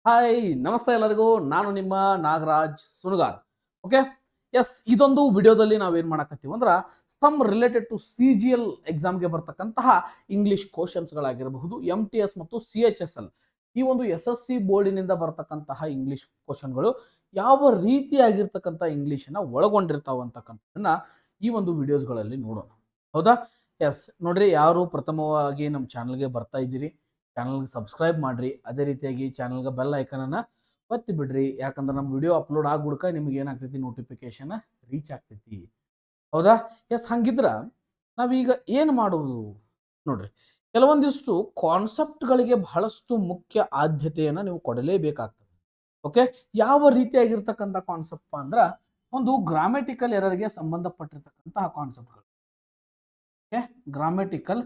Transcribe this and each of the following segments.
Hi ನಮಸ್ತೆ ಎಲ್ಲರಿಗೂ. ನಾನು ನಿಮ್ಮ ನಾಗರಾಜ್ ಸುಣಗಾರ್. ಓಕೆ, ಎಸ್, ಇದೊಂದು ವಿಡಿಯೋದಲ್ಲಿ ನಾವೇನು ಮಾಡಕತ್ತೀವಿ ಅಂದ್ರೆ ಸಮ್ ರಿಲೇಟೆಡ್ ಟು CGL ಎಕ್ಸಾಮ್ಗೆ ಬರ್ತಕ್ಕಂತಹ ಇಂಗ್ಲಿಷ್ ಕ್ವಶನ್ಸ್ಗಳಾಗಿರಬಹುದು, MTS ಮತ್ತು CHSL ಈ ಒಂದು SSC ಬೋರ್ಡಿನಿಂದ ಬರ್ತಕ್ಕಂತಹ ಇಂಗ್ಲಿಷ್ ಕ್ವಶನ್ಗಳು ಯಾವ ರೀತಿಯಾಗಿರ್ತಕ್ಕಂಥ ಇಂಗ್ಲೀಷನ್ನು ಒಳಗೊಂಡಿರ್ತಾವ ಅಂತಕ್ಕಂಥದ್ದನ್ನ ಈ ಒಂದು ವಿಡಿಯೋಸ್ಗಳಲ್ಲಿ ನೋಡೋಣ. ಹೌದಾ? ಎಸ್, ನೋಡ್ರಿ, ಯಾರು ಪ್ರಥಮವಾಗಿ ನಮ್ಮ ಚಾನಲ್ಗೆ ಬರ್ತಾ ಇದ್ದೀರಿ, ಚಾನಲ್ಗೆ ಸಬ್ಸ್ಕ್ರೈಬ್ ಮಾಡಿರಿ. ಅದೇ ರೀತಿಯಾಗಿ ಚಾನಲ್ಗೆ ಬೆಲ್ ಐಕನನ್ನು ಒತ್ತಿ ಬಿಡ್ರಿ. ಯಾಕಂದ್ರೆ ನಮ್ಮ ವಿಡಿಯೋ ಅಪ್ಲೋಡ್ ಆಗ್ಬಿಡ್ಕ ನಿಮ್ಗೆ ಏನಾಗ್ತೈತಿ, ನೋಟಿಫಿಕೇಶನ್ ರೀಚ್ ಆಗ್ತೈತಿ. ಹೌದಾ? ಎಸ್, ಹಂಗಿದ್ರೆ ನಾವೀಗ ಏನು ಮಾಡುವುದು ನೋಡ್ರಿ, ಕೆಲವೊಂದಿಷ್ಟು ಕಾನ್ಸೆಪ್ಟ್ಗಳಿಗೆ ಬಹಳಷ್ಟು ಮುಖ್ಯ ಆದ್ಯತೆಯನ್ನು ನೀವು ಕೊಡಲೇಬೇಕಾಗ್ತದೆ. ಓಕೆ, ಯಾವ ರೀತಿಯಾಗಿರ್ತಕ್ಕಂಥ ಕಾನ್ಸೆಪ್ಟ್ ಅಂದ್ರೆ ಒಂದು ಗ್ರಾಮೆಟಿಕಲ್ ಎರರ್ಗೆ ಸಂಬಂಧಪಟ್ಟಿರ್ತಕ್ಕಂತಹ ಕಾನ್ಸೆಪ್ಟ್ಗಳು. ಓಕೆ, ಗ್ರಾಮೆಟಿಕಲ್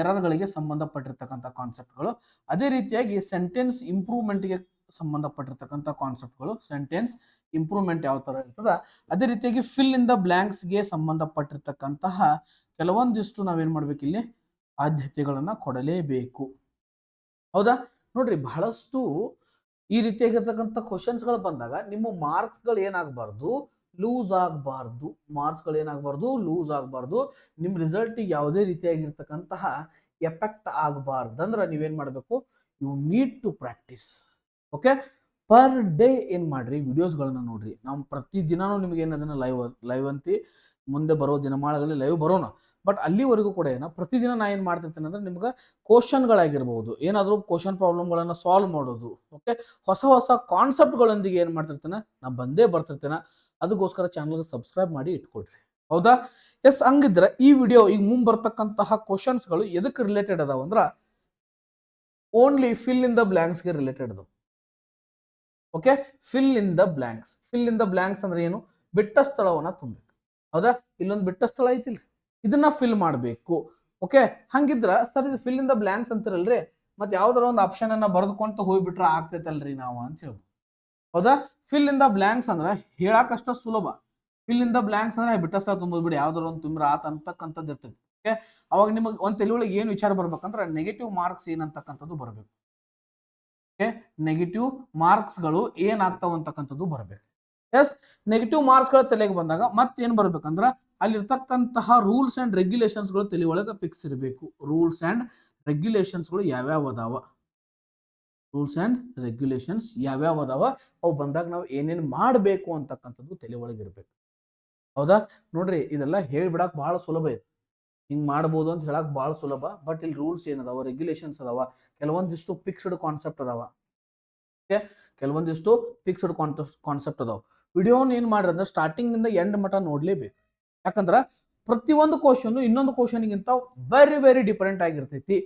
ಎರರ್ಗಳಿಗೆ ಸಂಬಂಧಪಟ್ಟಿರ್ತಕ್ಕಂಥ ಕಾನ್ಸೆಪ್ಟ್ಗಳು. ಅದೇ ರೀತಿಯಾಗಿ ಸೆಂಟೆನ್ಸ್ ಇಂಪ್ರೂವ್ಮೆಂಟ್ಗೆ ಸಂಬಂಧಪಟ್ಟಿರ್ತಕ್ಕಂಥ ಕಾನ್ಸೆಪ್ಟ್ಗಳು. ಸೆಂಟೆನ್ಸ್ ಇಂಪ್ರೂವ್ಮೆಂಟ್ ಯಾವ ಥರ ಇರ್ತದ, ಅದೇ ರೀತಿಯಾಗಿ ಫಿಲ್ ಇನ್ ದ ಬ್ಲ್ಯಾಂಕ್ಸ್ಗೆ ಸಂಬಂಧಪಟ್ಟಿರ್ತಕ್ಕಂತಹ ಕೆಲವೊಂದಿಷ್ಟು ನಾವೇನು ಮಾಡ್ಬೇಕು, ಇಲ್ಲಿ ಆದ್ಯತೆಗಳನ್ನು ಕೊಡಲೇಬೇಕು. ಹೌದಾ? ನೋಡ್ರಿ, ಬಹಳಷ್ಟು ಈ ರೀತಿಯಾಗಿರ್ತಕ್ಕಂಥ ಕ್ವಶನ್ಸ್ಗಳು ಬಂದಾಗ ನಿಮ್ಮ ಮಾರ್ಕ್ಸ್ಗಳು ಏನಾಗಬಾರ್ದು, ಲೂಸ್ ಆಗಬಾರ್ದು. ಮಾರ್ಕ್ಸ್ಗಳು ಏನಾಗಬಾರ್ದು, ಲೂಸ್ ಆಗಬಾರ್ದು. ನಿಮ್ಮ ರಿಸಲ್ಟಿಗೆ ಯಾವುದೇ ರೀತಿಯಾಗಿರ್ತಕ್ಕಂತಹ ಎಫೆಕ್ಟ್ ಆಗಬಾರ್ದು ಅಂದ್ರೆ ನೀವೇನು ಮಾಡಬೇಕು, you need to practice. Okay, per day ಏನು ಮಾಡ್ರಿ, ವಿಡಿಯೋಸ್ಗಳನ್ನ ನೋಡ್ರಿ. ನಾವು ಪ್ರತಿದಿನವೂ ನಿಮ್ಗೆ ಏನದನ್ನ ಲೈವ್ ಅಂತಿ ಮುಂದೆ ಬರೋ ದಿನಮಾನಗಳಲ್ಲಿ ಲೈವ್ ಬರೋಣ. ಬಟ್ ಅಲ್ಲಿವರೆಗೂ ಕೂಡ ಪ್ರತಿದಿನ ನಾ ಏನು ಮಾಡ್ತಿರ್ತೇನೆ ಅಂದ್ರೆ ನಿಮ್ಗೆ ಕ್ವಶನ್ಗಳಾಗಿರ್ಬೋದು, ಏನಾದರೂ ಕ್ವಶನ್ ಪ್ರಾಬ್ಲಮ್ಗಳನ್ನು ಸಾಲ್ವ್ ಮಾಡೋದು. ಓಕೆ, ಹೊಸ ಹೊಸ ಕಾನ್ಸೆಪ್ಟ್ಗಳೊಂದಿಗೆ ಏನು ಮಾಡ್ತಿರ್ತೇನೆ, ನಾ ಬಂದೇ ಬರ್ತಿರ್ತೇನೆ. ಅದಕ್ಕೋಸ್ಕರ ಚಾನಲ್ಗೆ ಸಬ್ಸ್ಕ್ರೈಬ್ ಮಾಡಿ ಇಟ್ಕೊಳ್ರಿ. ಹೌದಾ? ಎಸ್, ಹಂಗಿದ್ರೆ ಈ ವಿಡಿಯೋ ಈಗ ಮುಂದೆ ಬರ್ತಕ್ಕಂತಹ ಕ್ವಶನ್ಸ್ಗಳು ಎದಕ್ಕೆ ರಿಲೇಟೆಡ್ ಅದಾವ ಅಂದ್ರೆ ಓನ್ಲಿ ಫಿಲ್ ಇನ್ ದ ಬ್ಲ್ಯಾಂಕ್ಸ್ಗೆ ರಿಲೇಟೆಡ್ ಅದಾವ. Okay, fill in the blanks. Fill in the blanks ಅಂದ್ರೆ ಏನು, ಬಿಟ್ಟ ಸ್ಥಳವನ್ನ ತುಂಬಬೇಕು. ಹೌದಾ? ಇಲ್ಲೊಂದು ಬಿಟ್ಟ ಸ್ಥಳ ಐತಿಲ್ರಿ, ಇದನ್ನ ಫಿಲ್ ಮಾಡಬೇಕು. ಓಕೆ, ಹಂಗಿದ್ರ ಸರ್ ಇದು ಫಿಲ್ ಇನ್ ದ ಬ್ಲ್ಯಾಂಕ್ಸ್ ಅಂತಿರಲ್ರಿ, ಮತ್ತೆ ಯಾವ್ದಾರ ಒಂದು ಆಪ್ಷನ್ ಅನ್ನ ಬರೆದುಕೊಂತ ಹೋಗ್ಬಿಟ್ರೆ ಆಗ್ತೈತಲ್ರಿ ನಾವು ಅಂತ ಹೇಳ್ಬೋದು. ಹೌದಾ? ಫಿಲ್ ಇನ್ ದ ಬ್ಲ್ಯಾಂಕ್ಸ್ ಅಂದ್ರೆ ಹೇಳಕ್ಕಷ್ಟ ಸುಲಭ. ಫಿಲ್ ಇನ್ ದ ಬ್ಲ್ಯಾಂಕ್ಸ್ ಅಂದ್ರೆ ಬಿಟ್ಟ ಸ್ಥಳ ತುಂಬೋದು ಬಿಡಿ, ಯಾವ್ದಾರ ಒಂದು ತುಂಬ್ರ ಆತ ಅಂತಕ್ಕಂಥದ್ದು ಇರ್ತೈತಿ. ಓಕೆ, ಅವಾಗ ನಿಮಗೆ ಒಂದು ತಲೆ ಒಳಗೆ ಏನು ವಿಚಾರ ಬರ್ಬೇಕಂದ್ರೆ ನೆಗೆಟಿವ್ ಮಾರ್ಕ್ಸ್ ಏನಂತಕ್ಕಂಥದ್ದು ಬರಬೇಕು. ಓಕೆ, ನೆಗೆಟಿವ್ ಮಾರ್ಕ್ಸ್ಗಳು ಏನಾಗ್ತಾವ ಅಂತಕ್ಕಂಥದ್ದು ಬರಬೇಕು. ಎಸ್, ನೆಗೆಟಿವ್ ಮಾರ್ಕ್ಸ್ಗಳ ತಲೆಗೆ ಬಂದಾಗ ಮತ್ತೇನು ಬರ್ಬೇಕಂದ್ರೆ ಅಲ್ಲಿರ್ತಕ್ಕಂತಹ ರೂಲ್ಸ್ ಅಂಡ್ ರೆಗ್ಯುಲೇಷನ್ಸ್ಗಳು ತಲೆ ಒಳಗೆ ಫಿಕ್ಸ್ ಇರಬೇಕು. ರೂಲ್ಸ್ ಅಂಡ್ ರೆಗ್ಯುಲೇಷನ್ಸ್ಗಳು ಯಾವ್ಯಾವ ಅದಾವ, ರೂಲ್ಸ್ ಅಂಡ್ ರೆಗ್ಯುಲೇಷನ್ಸ್ ಯಾವ್ಯಾವ ಅದಾವ, ಅವು ಬಂದಾಗ ನಾವು ಏನೇನು ಮಾಡಬೇಕು ಅಂತಕ್ಕಂಥದ್ದು ತಲೆ ಒಳಗೆ ಇರಬೇಕು. ಹೌದಾ? ನೋಡ್ರಿ, ಇದೆಲ್ಲ ಹೇಳ್ಬಿಡಕ್ ಬಹಳ ಸುಲಭ ಇದೆ, ಹಿಂಗೆ ಮಾಡ್ಬೋದು ಅಂತ ಹೇಳಕ್ ಬಹಳ ಸುಲಭ. ಬಟ್ ಇಲ್ಲಿ ರೂಲ್ಸ್ ಏನದಾವ, ರೆಗ್ಯುಲೇಷನ್ಸ್ ಅದಾವ, ಕೆಲವೊಂದಿಷ್ಟು ಫಿಕ್ಸ್ಡ್ ಕಾನ್ಸೆಪ್ಟ್ ಅದಾವ. ಓಕೆ, ಕೆಲವೊಂದಿಷ್ಟು ಫಿಕ್ಸ್ಡ್ ಕಾನ್ಸೆಪ್ಟ್ ಅದಾವ. ವಿಡಿಯೋನ ಏನು ಮಾಡ್ರಿ ಅಂದ್ರೆ ಸ್ಟಾರ್ಟಿಂಗ್ ನಿಂದ ಎಂಡ್ ಮಟ ನೋಡ್ಲೇಬೇಕು. ಯಾಕಂದ್ರೆ ಪ್ರತಿಯೊಂದು ಕ್ವಶನ್ ಇನ್ನೊಂದು ಕ್ವಶನ್ಗಿಂತ ವೆರಿ ವೆರಿ ಡಿಫರೆಂಟ್ ಆಗಿರ್ತೈತಿ.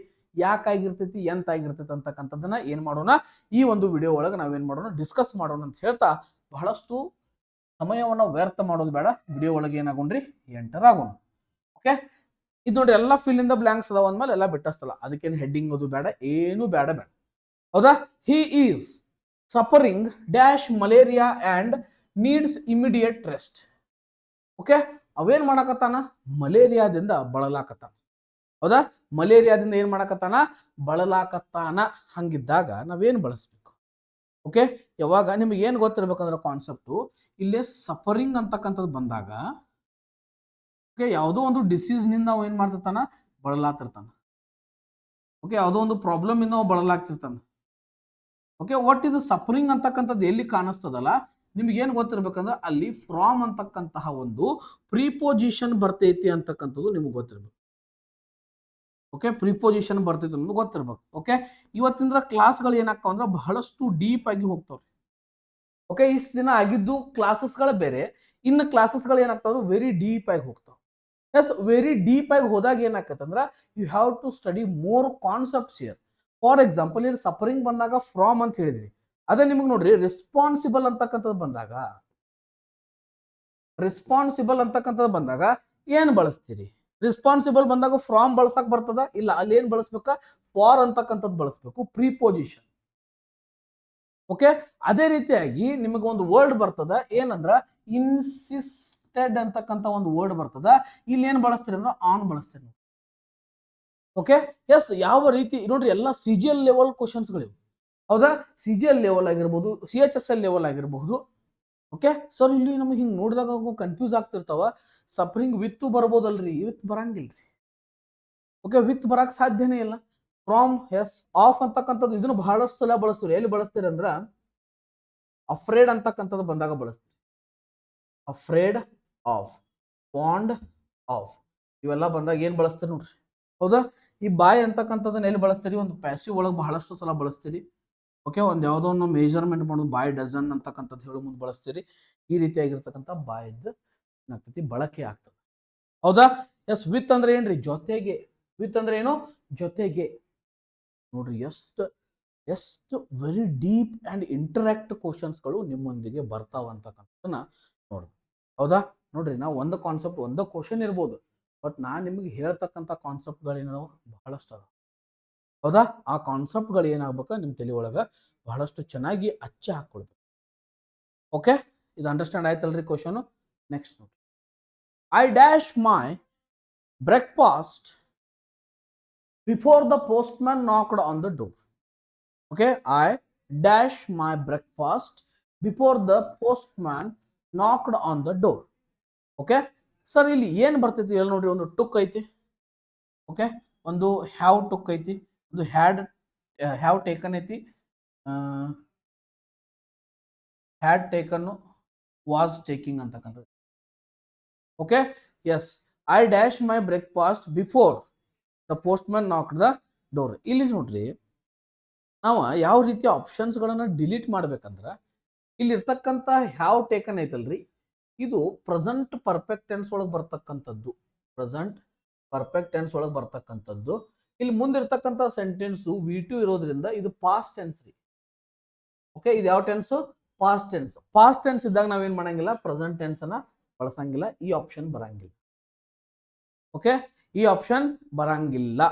ಯಾಕಾಗಿರ್ತೈತಿ, ಎಂತ ಆಗಿರ್ತೈತಿ ಅಂತಕ್ಕಂಥದ್ದನ್ನ ಏನು ಮಾಡೋಣ, ಈ ಒಂದು ವಿಡಿಯೋ ಒಳಗೆ ನಾವೇನು ಮಾಡೋಣ, ಡಿಸ್ಕಸ್ ಮಾಡೋಣ ಅಂತ ಹೇಳ್ತಾ ಬಹಳಷ್ಟು ಸಮಯವನ್ನು ವ್ಯರ್ಥ ಮಾಡೋದು ಬೇಡ. ವಿಡಿಯೋ ಒಳಗೆ ಏನಾಗೋಣ್ರಿ, ಎಂಟರ್ ಆಗೋಣ. ಓಕೆ, ಇದು ನೋಡ್ರಿ, ಎಲ್ಲ ಫಿಲ್ ಇನ್ ದ ಬ್ಲ್ಯಾಂಕ್ಸ್ ಅದಾವ ಅಂದ್ಮೇಲೆ ಎಲ್ಲ ಬಿಟ್ಟಸ್ತಲ್ಲ, ಅದಕ್ಕೇನು ಹೆಡ್ಡಿಂಗ್ ಅದು ಬೇಡ, ಏನು ಬೇಡ. ಹೌದಾ? He is suffering dash malaria and needs immediate rest. Okay, ಅವೇನ್ ಮಾಡಕತ್ತಾನ, ಮಲೇರಿಯಾದಿಂದ ಬಳಲಾಕತ್ತಾನ. ಹೌದಾ? ಮಲೇರಿಯಾದಿಂದ ಏನ್ ಮಾಡಕತ್ತಾನ, ಬಳಲಾಕತ್ತಾನ. ಹಂಗಿದ್ದಾಗ ನಾವೇನ್ ಬಳಸ್ಬೇಕು? ಓಕೆ, ಯಾವಾಗ ನಿಮ್ಗೆ ಏನ್ ಗೊತ್ತಿರ್ಬೇಕಂದ್ರೆ ಕಾನ್ಸೆಪ್ಟು, ಇಲ್ಲೇ ಸಫರಿಂಗ್ ಅಂತಕ್ಕಂಥದ್ದು ಬಂದಾಗ ಓಕೆ, ಯಾವುದೋ ಒಂದು ಡಿಸೀಸ್ ನಿಂದ ನಾವು ಏನ್ ಮಾಡ್ತಿರ್ತಾನ, ಬಳಲಾತಿರ್ತಾನ. ಓಕೆ, ಯಾವುದೋ ಒಂದು ಪ್ರಾಬ್ಲಮ್ ಇಂದ ನಾವು ಬಳಲಾಗ್ತಿರ್ತಾನ. ಓಕೆ, ವಾಟ್ ಇದು ಸಫರಿಂಗ್ ಅಂತಕ್ಕಂಥದ್ದು ಎಲ್ಲಿ ಕಾಣಿಸ್ತದಲ್ಲ, ನಿಮ್ಗೆ ಏನು ಗೊತ್ತಿರ್ಬೇಕಂದ್ರೆ ಅಲ್ಲಿ ಫ್ರಾಮ್ ಅಂತಕ್ಕಂತಹ ಒಂದು ಪ್ರಿಪೋಸಿಷನ್ ಬರ್ತೈತಿ ಅಂತಕ್ಕಂಥದ್ದು ನಿಮ್ಗೆ ಗೊತ್ತಿರ್ಬೇಕು. ಓಕೆ, ಪ್ರಿಪೋಸಿಷನ್ ಬರ್ತೈತಿ ಅನ್ನೋದು ಗೊತ್ತಿರ್ಬೇಕು. ಓಕೆ, ಇವತ್ತಿನ ಕ್ಲಾಸ್ಗಳು ಏನಾಗ್ತಾವ ಅಂದ್ರೆ ಬಹಳಷ್ಟು ಡೀಪ್ ಆಗಿ ಹೋಗ್ತಾವ್ರಿ. ಓಕೆ, ಇಷ್ಟು ದಿನ ಆಗಿದ್ದು ಕ್ಲಾಸಸ್ಗಳು ಬೇರೆ, ಇನ್ನು ಕ್ಲಾಸಸ್ಗಳು ಏನಾಗ್ತಾವ, ವೆರಿ ಡೀಪ್ ಆಗಿ ಹೋಗ್ತಾವ. ಎಸ್, ವೆರಿ ಡೀಪ್ ಆಗಿ ಹೋದಾಗ ಏನಾಗ್ತಂದ್ರೆ you have to study more concepts here. For example, ಇಲ್ಲಿ ಸಫರಿಂಗ್ ಬಂದಾಗ ಫ್ರಾಮ್ ಅಂತ ಹೇಳಿದ್ರಿ, ಅದೇ ನಿಮಗೆ ನೋಡ್ರಿ ರೆಸ್ಪಾನ್ಸಿಬಲ್ ಅಂತಕ್ಕಂಥದ್ದು ಬಂದಾಗ, ರೆಸ್ಪಾನ್ಸಿಬಲ್ ಅಂತಕ್ಕಂಥದ್ದು ಬಂದಾಗ ಏನ್ ಬಳಸ್ತೀರಿ? ರೆಸ್ಪಾನ್ಸಿಬಲ್ ಬಂದಾಗ ಫ್ರಾಮ್ ಬಳಸಕ್ ಬರ್ತದ ಇಲ್ಲ, ಅಲ್ಲಿ ಏನ್ ಬಳಸ್ಬೇಕ, ಫಾರ್ ಅಂತಕ್ಕಂಥದ್ದು ಬಳಸ್ಬೇಕು, ಪ್ರಿಪೋಸಿಷನ್. ಓಕೆ, ಅದೇ ರೀತಿಯಾಗಿ ನಿಮಗೆ ಒಂದು ವರ್ಡ್ ಬರ್ತದ, ಏನಂದ್ರ ಇನ್ಸಿಸ್ಟೆಡ್ ಅಂತಕ್ಕಂಥ ಒಂದು ವರ್ಡ್ ಬರ್ತದ, ಇಲ್ಲಿ ಏನ್ ಬಳಸ್ತೀರಿ ಅಂದ್ರೆ ಆನ್ ಬಳಸ್ತೀರಿ. ಓಕೆ, ಎಸ್, ಯಾವ ರೀತಿ ನೋಡ್ರಿ, ಎಲ್ಲ CGL ಲೆವೆಲ್ ಕ್ವಶನ್ಸ್ಗಳಿವೆ. ಹೌದಾ, CGL ಲೆವೆಲ್ ಆಗಿರ್ಬೋದು, CHSL ಲೆವೆಲ್ ಆಗಿರಬಹುದು. ಓಕೆ ಸರ್, ಇಲ್ಲಿ ನಮಗೆ ಹಿಂಗೆ ನೋಡಿದಾಗ ಕನ್ಫ್ಯೂಸ್ ಆಗ್ತಿರ್ತಾವ. ಸಫರಿಂಗ್ ವಿತ್ ಬರ್ಬೋದಲ್ರಿ, ವಿತ್ ಬರಂಗಿಲ್ರಿ. ಓಕೆ, ವಿತ್ ಬರಕ್ ಸಾಧ್ಯನೇ ಇಲ್ಲ. ಫ್ರಾಮ್ ಎಸ್ ಆಫ್ ಅಂತಕ್ಕಂಥದ್ದು ಇದನ್ನು ಬಹಳಷ್ಟು ಸಲ ಬಳಸ್ತೀರಿ. ಎಲ್ಲಿ ಬಳಸ್ತೀರಿ ಅಂದ್ರ ಅಫ್ರೇಡ್ ಅಂತಕ್ಕಂಥದ್ದು ಬಂದಾಗ ಬಳಸ್ತೀರಿ. ಅಫ್ರೇಡ್ ಆಫ್, ಫಾಂಡ್ ಆಫ್, ಇವೆಲ್ಲ ಬಂದಾಗ ಏನ್ ಬಳಸ್ತೀರಿ ನೋಡ್ರಿ. ಹೌದಾ, ಈ ಬಾಯ್ ಅಂತಕ್ಕಂಥದ್ದನ್ನ ಎಲ್ಲಿ ಬಳಸ್ತೀರಿ? ಒಂದು ಪ್ಯಾಸಿವ್ ಒಳಗೆ ಬಹಳಷ್ಟು ಸಲ ಬಳಸ್ತೀರಿ. ಓಕೆ, ಒಂದು ಯಾವುದೋ ಒಂದು ಮೆಜರ್ಮೆಂಟ್ ಮಾಡೋದು ಬಾಯ್ ಡಜನ್ ಅಂತಕ್ಕಂಥದ್ದು ಹೇಳೋ ಮುಂದೆ ಬಳಸ್ತೀರಿ. ಈ ರೀತಿಯಾಗಿರ್ತಕ್ಕಂಥ ಬಾಯ್ದು ಏನಾಗ್ತೈತಿ, ಬಳಕೆ ಆಗ್ತದೆ. ಹೌದಾ, ಎಸ್. ವಿತ್ ಅಂದ್ರೆ ಏನ್ರಿ? ಜೊತೆಗೆ. ವಿತ್ ಅಂದ್ರೆ ಏನು? ಜೊತೆಗೆ. ನೋಡ್ರಿ, ಎಷ್ಟು ವೆರಿ ಡೀಪ್ ಅಂಡ್ ಇಂಟರಾಕ್ಟ್ ಕ್ವಶನ್ಸ್ಗಳು ನಿಮ್ಮೊಂದಿಗೆ ಬರ್ತಾವ ಅಂತಕ್ಕಂಥದ್ದನ್ನ ನೋಡ್ರಿ. ಹೌದಾ, ನೋಡ್ರಿ, ನಾವು ಒಂದು ಕಾನ್ಸೆಪ್ಟ್, ಒಂದು ಕ್ವಶನ್ ಇರ್ಬೋದು, ಬಟ್ ನಾನು ನಿಮಗೆ ಹೇಳ್ತಕ್ಕಂಥ ಕಾನ್ಸೆಪ್ಟ್ಗಳೇನೋ ಬಹಳಷ್ಟು ಅದ. ಹೌದಾ, ಆ ಕಾನ್ಸೆಪ್ಟ್ಗಳು ಏನಾಗ್ಬೇಕು ನಿಮ್ಮ ತಲೆ ಒಳಗೆ ಬಹಳಷ್ಟು ಚೆನ್ನಾಗಿ ಅಚ್ಚೆ ಹಾಕೊಳ್ಬೇಕು. ಓಕೆ, ಇದು ಅಂಡರ್ಸ್ಟ್ಯಾಂಡ್ ಆಯ್ತಲ್ರಿ ಕ್ವಶನ್? ನೆಕ್ಸ್ಟ್ ನೋಡಿ, I dash my breakfast before the postman knocked on the door. Okay, I dash my breakfast before the postman knocked on the door. Okay sir, ಇಲ್ಲಿ ಏನು ಬರ್ತೈತಿ ಹೇಳಿ ನೋಡ್ರಿ. ಒಂದು ಟುಕ್ ಐತಿ. ಓಕೆ, ಒಂದು ಹ್ಯಾವ್ ಟುಕ್ ಐತಿ, ಒಂದು ಹ್ಯಾವ್ ಟೇಕನ್ ಐತಿ, ಹ್ಯಾಡ್ ಟೇಕನ್, ವಾಸ್ ಟೇಕಿಂಗ್ ಅಂತಕ್ಕಂಥದ್ದು. Okay, yes. I dash my breakfast before the postman knocked the door. ಇಲ್ಲಿ ನೋಡ್ರಿ, ನಾವು ಯಾವ ರೀತಿಯ ಆಪ್ಷನ್ಸ್ಗಳನ್ನು ಡಿಲೀಟ್ ಮಾಡ್ಬೇಕಂದ್ರೆ, ಇಲ್ಲಿರ್ತಕ್ಕಂಥ ಹ್ಯಾವ್ ಟೇಕನ್ ಐತಲ್ರಿ, ಇದು ಪ್ರೆಸೆಂಟ್ ಪರ್ಫೆಕ್ಟ್ ಟೆನ್ಸ್ ಒಳಗೆ ಬರ್ತಕ್ಕಂಥದ್ದು. ಪ್ರೆಸೆಂಟ್ ಪರ್ಫೆಕ್ಟ್ ಟೆನ್ಸ್ ಒಳಗೆ ಬರ್ತಕ್ಕಂಥದ್ದು. ಇಲ್ಲಿ ಮುಂದಿರ್ತಕ್ಕಂಥ ಸೆಂಟೆನ್ಸು V2 ಇರೋದ್ರಿಂದ ಇದು ಪಾಸ್ಟ್ ಟೆನ್ಸ್ ರೀ. ಓಕೆ, ಇದು ಯಾವ tens? Past tense. Past tense ಇದ್ದಾಗ ನಾವೇನ್ ಮಾಡಂಗಿಲ್ಲ, ಪ್ರೆಸೆಂಟ್ ಟೆನ್ಸ್ ಅನ್ನ ಬಳಸಂಗಿಲ್ಲ. ಈ ಆಪ್ಷನ್ ಬರಂಗಿಲ್ಲ. ಓಕೆ, ಈ ಆಪ್ಷನ್ ಬರಂಗಿಲ್ಲ.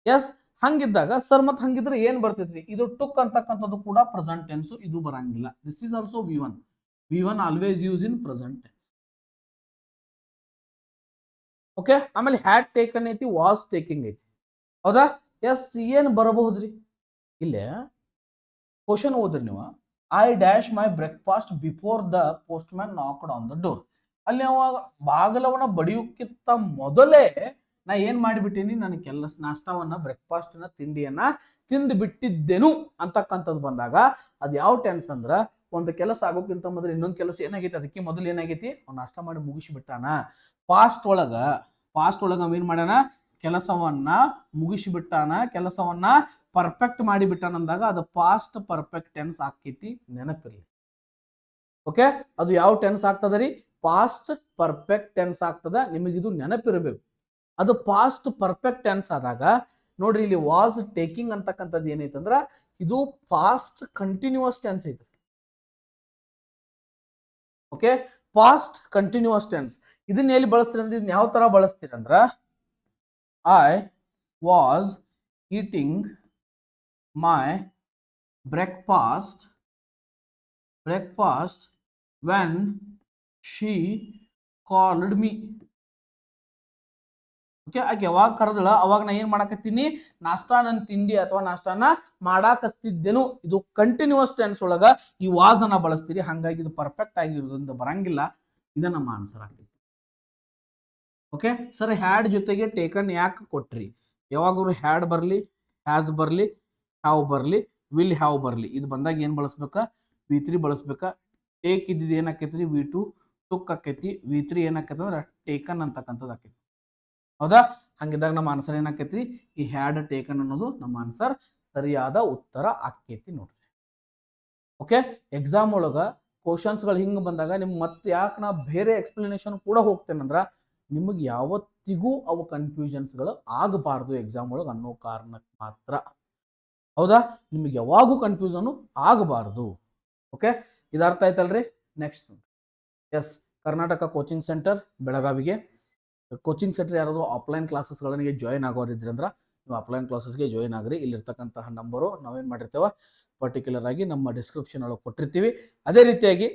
ಎಸ್, ಹಂಗಿದ್ದಾಗ ಸರ್, ಮತ್ತೆ ಹಂಗಿದ್ರೆ ಏನ್ ಬರ್ತೈತ್ರಿ? ಇದು ಟುಕ್ ಅಂತಕ್ಕಂಥದ್ದು ಕೂಡ ಪ್ರೆಸೆಂಟ್ ಟೆನ್ಸ್, ಇದು ಬರಂಗಿಲ್ಲ. This is also V1. V1 always use in present tense. Okay, ಆಮೇಲೆ ಹ್ಯಾಡ್ ಟೇಕನ್ ಐತಿ, ವಾಸ್ ಟೇಕಿಂಗ್ ಐತಿ. ಹೌದಾ, ಎಸ್. ಏನ್ ಬರಬಹುದ್ರಿ? ಇಲ್ಲೇ ಕ್ವಶನ್ ಓದ್ರಿ ನೀವು. I dash my breakfast before the postman knocked on the door. ಅಲ್ಲಿ ಅವಾಗ ಬಾಗಲವನ್ನ ಬಡಿಯೋಕ್ಕಿಂತ ಮೊದಲೇ ನಾ ಏನ್ ಮಾಡಿಬಿಟ್ಟೀನಿ, ನನ್ನ ನಾಷ್ಟವನ್ನ, ಬ್ರೇಕ್ಫಾಸ್ಟ್ನ, ತಿಂಡಿಯನ್ನ ತಿಂದು ಬಿಟ್ಟಿದ್ದೆನು ಅಂತಕ್ಕಂಥದ್ದು ಬಂದಾಗ ಅದು ಯಾವ ಟೆನ್ಸ್ ಅಂದ್ರ, ಒಂದು ಕೆಲಸ ಆಗೋಕ್ಕಿಂತ ಮೊದಲು ಇನ್ನೊಂದು ಕೆಲಸ ಏನಾಗೈತಿ, ಅದಕ್ಕೆ ಮೊದಲು ಏನಾಗೈತಿ, ಅವ್ನು ನಾಷ್ಟ ಮಾಡಿ ಮುಗಿಸಿಬಿಟ್ಟಾನ. ಪಾಸ್ಟ್ ಒಳಗ ಏನ್ ಮಾಡ್ಯಾನ, ಕೆಲಸವನ್ನ ಮುಗಿಸಿಬಿಟ್ಟಾನ, ಕೆಲಸವನ್ನ ಪರ್ಫೆಕ್ಟ್ ಮಾಡಿಬಿಟ್ಟಾನ ಅಂದಾಗ ಅದು ಪಾಸ್ಟ್ ಪರ್ಫೆಕ್ಟ್ ಟೆನ್ಸ್ ಆಕೈತಿ, ನೆನಪಿರ್ಲಿ. ಓಕೆ, ಅದು ಯಾವ ಟೆನ್ಸ್ ಆಗ್ತದ ರೀ? ಪಾಸ್ಟ್ ಪರ್ಫೆಕ್ಟ್ ಟೆನ್ಸ್ ಆಗ್ತದ. ನಿಮಗಿದು ನೆನಪಿರಬೇಕು. ಅದು ಪಾಸ್ಟ್ ಪರ್ಫೆಕ್ಟ್ ಟೆನ್ಸ್ ಆದಾಗ ನೋಡ್ರಿ, ಇಲ್ಲಿ ವಾಸ್ ಟೇಕಿಂಗ್ ಅಂತಕ್ಕಂಥದ್ದು ಏನೈತಂದ್ರ, ಇದು ಪಾಸ್ಟ್ ಕಂಟಿನ್ಯೂಸ್ ಟೆನ್ಸ್ ಐತಿ. Okay, past continuous tense. ಇದನ್ನ ಎಲ್ಲಿ ಬಳಸ್ತೀರಿ ಅಂದ್ರೆ, ಇದನ್ನ ಯಾವ ತರ ಬಳಸ್ತೀರಿ ಅಂದ್ರ, I was eating my breakfast when she called me. Okay, ಆಕೆ ಯಾವಾಗ ಕರೆದಳ ಅವಾಗ ನಾ ಏನ್ ಮಾಡಾಕತ್ತೀನಿ, ನಾಷ್ಟಾ, ನನ್ನ ತಿಂಡಿ ಅಥವಾ ನಾಷ್ಟಾನ ಮಾಡಾಕತ್ತಿದ್ದೆನು. ಇದು ಕಂಟಿನ್ಯೂಸ್ ಟೆನ್ಸ್ ಒಳಗ ಈ ವಾಸ್ ಅನ್ನ ಬಳಸ್ತೀರಿ. ಹಂಗಾಗಿ ಇದು ಪರ್ಫೆಕ್ಟ್ ಆಗಿರೋದ್ರಿಂದ ಬರಂಗಿಲ್ಲ. ಇದ ನಮ್ಮ ಆನ್ಸರ್ ಆಗ್ತೈತಿ. ಓಕೆ ಸರ್, ಹ್ಯಾಡ್ ಜೊತೆಗೆ ಟೇಕನ್ ಯಾಕೆ ಕೊಟ್ರಿ? ಯಾವಾಗಲೂ ಹ್ಯಾಡ್ ಬರಲಿ, ಹ್ಯಾಸ್ ಬರಲಿ, ಹ್ಯಾವ್ ಬರಲಿ, ವಿಲ್ ಹ್ಯಾವ್ ಬರಲಿ, ಇದು ಬಂದಾಗ ಏನ್ ಬಳಸ್ಬೇಕಾ? V3 ಬಳಸ್ಬೇಕಾ? ಟೇಕ್ ಇದ್ದಿದ್ದು ಏನಾಕೈತ್ರಿ? V2. ಟುಕ್ ಆಕೈತಿ. V3 ಏನಾಕೈತಿ ಅಂದ್ರೆ ಟೇಕನ್ ಅಂತಕ್ಕಂಥದ್ದು ಆಕೈತಿ. ಹೌದಾ, ಹಂಗಿದ್ದಾಗ ನಮ್ಮ ಆನ್ಸರ್ ಏನಾಕೈತ್ರಿ? ಈ ಹ್ಯಾಡ್ ಟೇಕನ್ ಅನ್ನೋದು ನಮ್ಮ ಆನ್ಸರ್ ಸರಿಯಾದ ಉತ್ತರ ಆಕೈತಿ ನೋಡ್ರಿ. ಓಕೆ, ಎಕ್ಸಾಮ್ ಒಳಗ ಕ್ವಶನ್ಸ್ಗಳು ಹಿಂಗೆ ಬಂದಾಗ ನಿಮ್ಗೆ ಮತ್ತೆ ಯಾಕೆ ನಾ ಬೇರೆ ಎಕ್ಸ್ಪ್ಲನೇಷನ್ ಕೂಡ ಹೋಗ್ತೇನಂದ್ರ, ನಿಮಗೆ ಯಾವತ್ತಿಗೂ ಅವು ಕನ್ಫ್ಯೂಷನ್ಸ್ಗಳು ಆಗಬಾರ್ದು ಎಕ್ಸಾಮ್ ಒಳಗೆ ಅನ್ನೋ ಕಾರಣಕ್ಕೆ ಮಾತ್ರ. ಹೌದಾ, ನಿಮಗೆ ಯಾವಾಗೂ ಕನ್ಫ್ಯೂಷನ್ ಆಗಬಾರ್ದು. ಓಕೆ, ಇದು ಅರ್ಥ ಆಯ್ತಲ್ರಿ? Next, yes. Karnataka coaching centre ಬೆಳಗಾವಿಗೆ ಕೋಚಿಂಗ್ ಸೆಂಟರ್ ಯಾರಾದರೂ ಆಫ್ಲೈನ್ ಕ್ಲಾಸಸ್ಗಳಿಗೆ ಜಾಯಿನ್ ಆಗೋರಿದ್ರಿ ಅಂದ್ರೆ ನೀವು ಆಫ್ಲೈನ್ ಕ್ಲಾಸಸ್ಗೆ ಜಾಯಿನ್ ಆಗ್ರಿ. ಇಲ್ಲಿರ್ತಕ್ಕಂತಹ ನಂಬರು ನಾವೇನು ಮಾಡಿರ್ತೇವೆ, ಪರ್ಟಿಕ್ಯುಲರ್ ಆಗಿ ನಮ್ಮ ಡಿಸ್ಕ್ರಿಪ್ಷನ್ ಒಳಗೆ ಕೊಟ್ಟಿರ್ತೀವಿ. ಅದೇ ರೀತಿಯಾಗಿ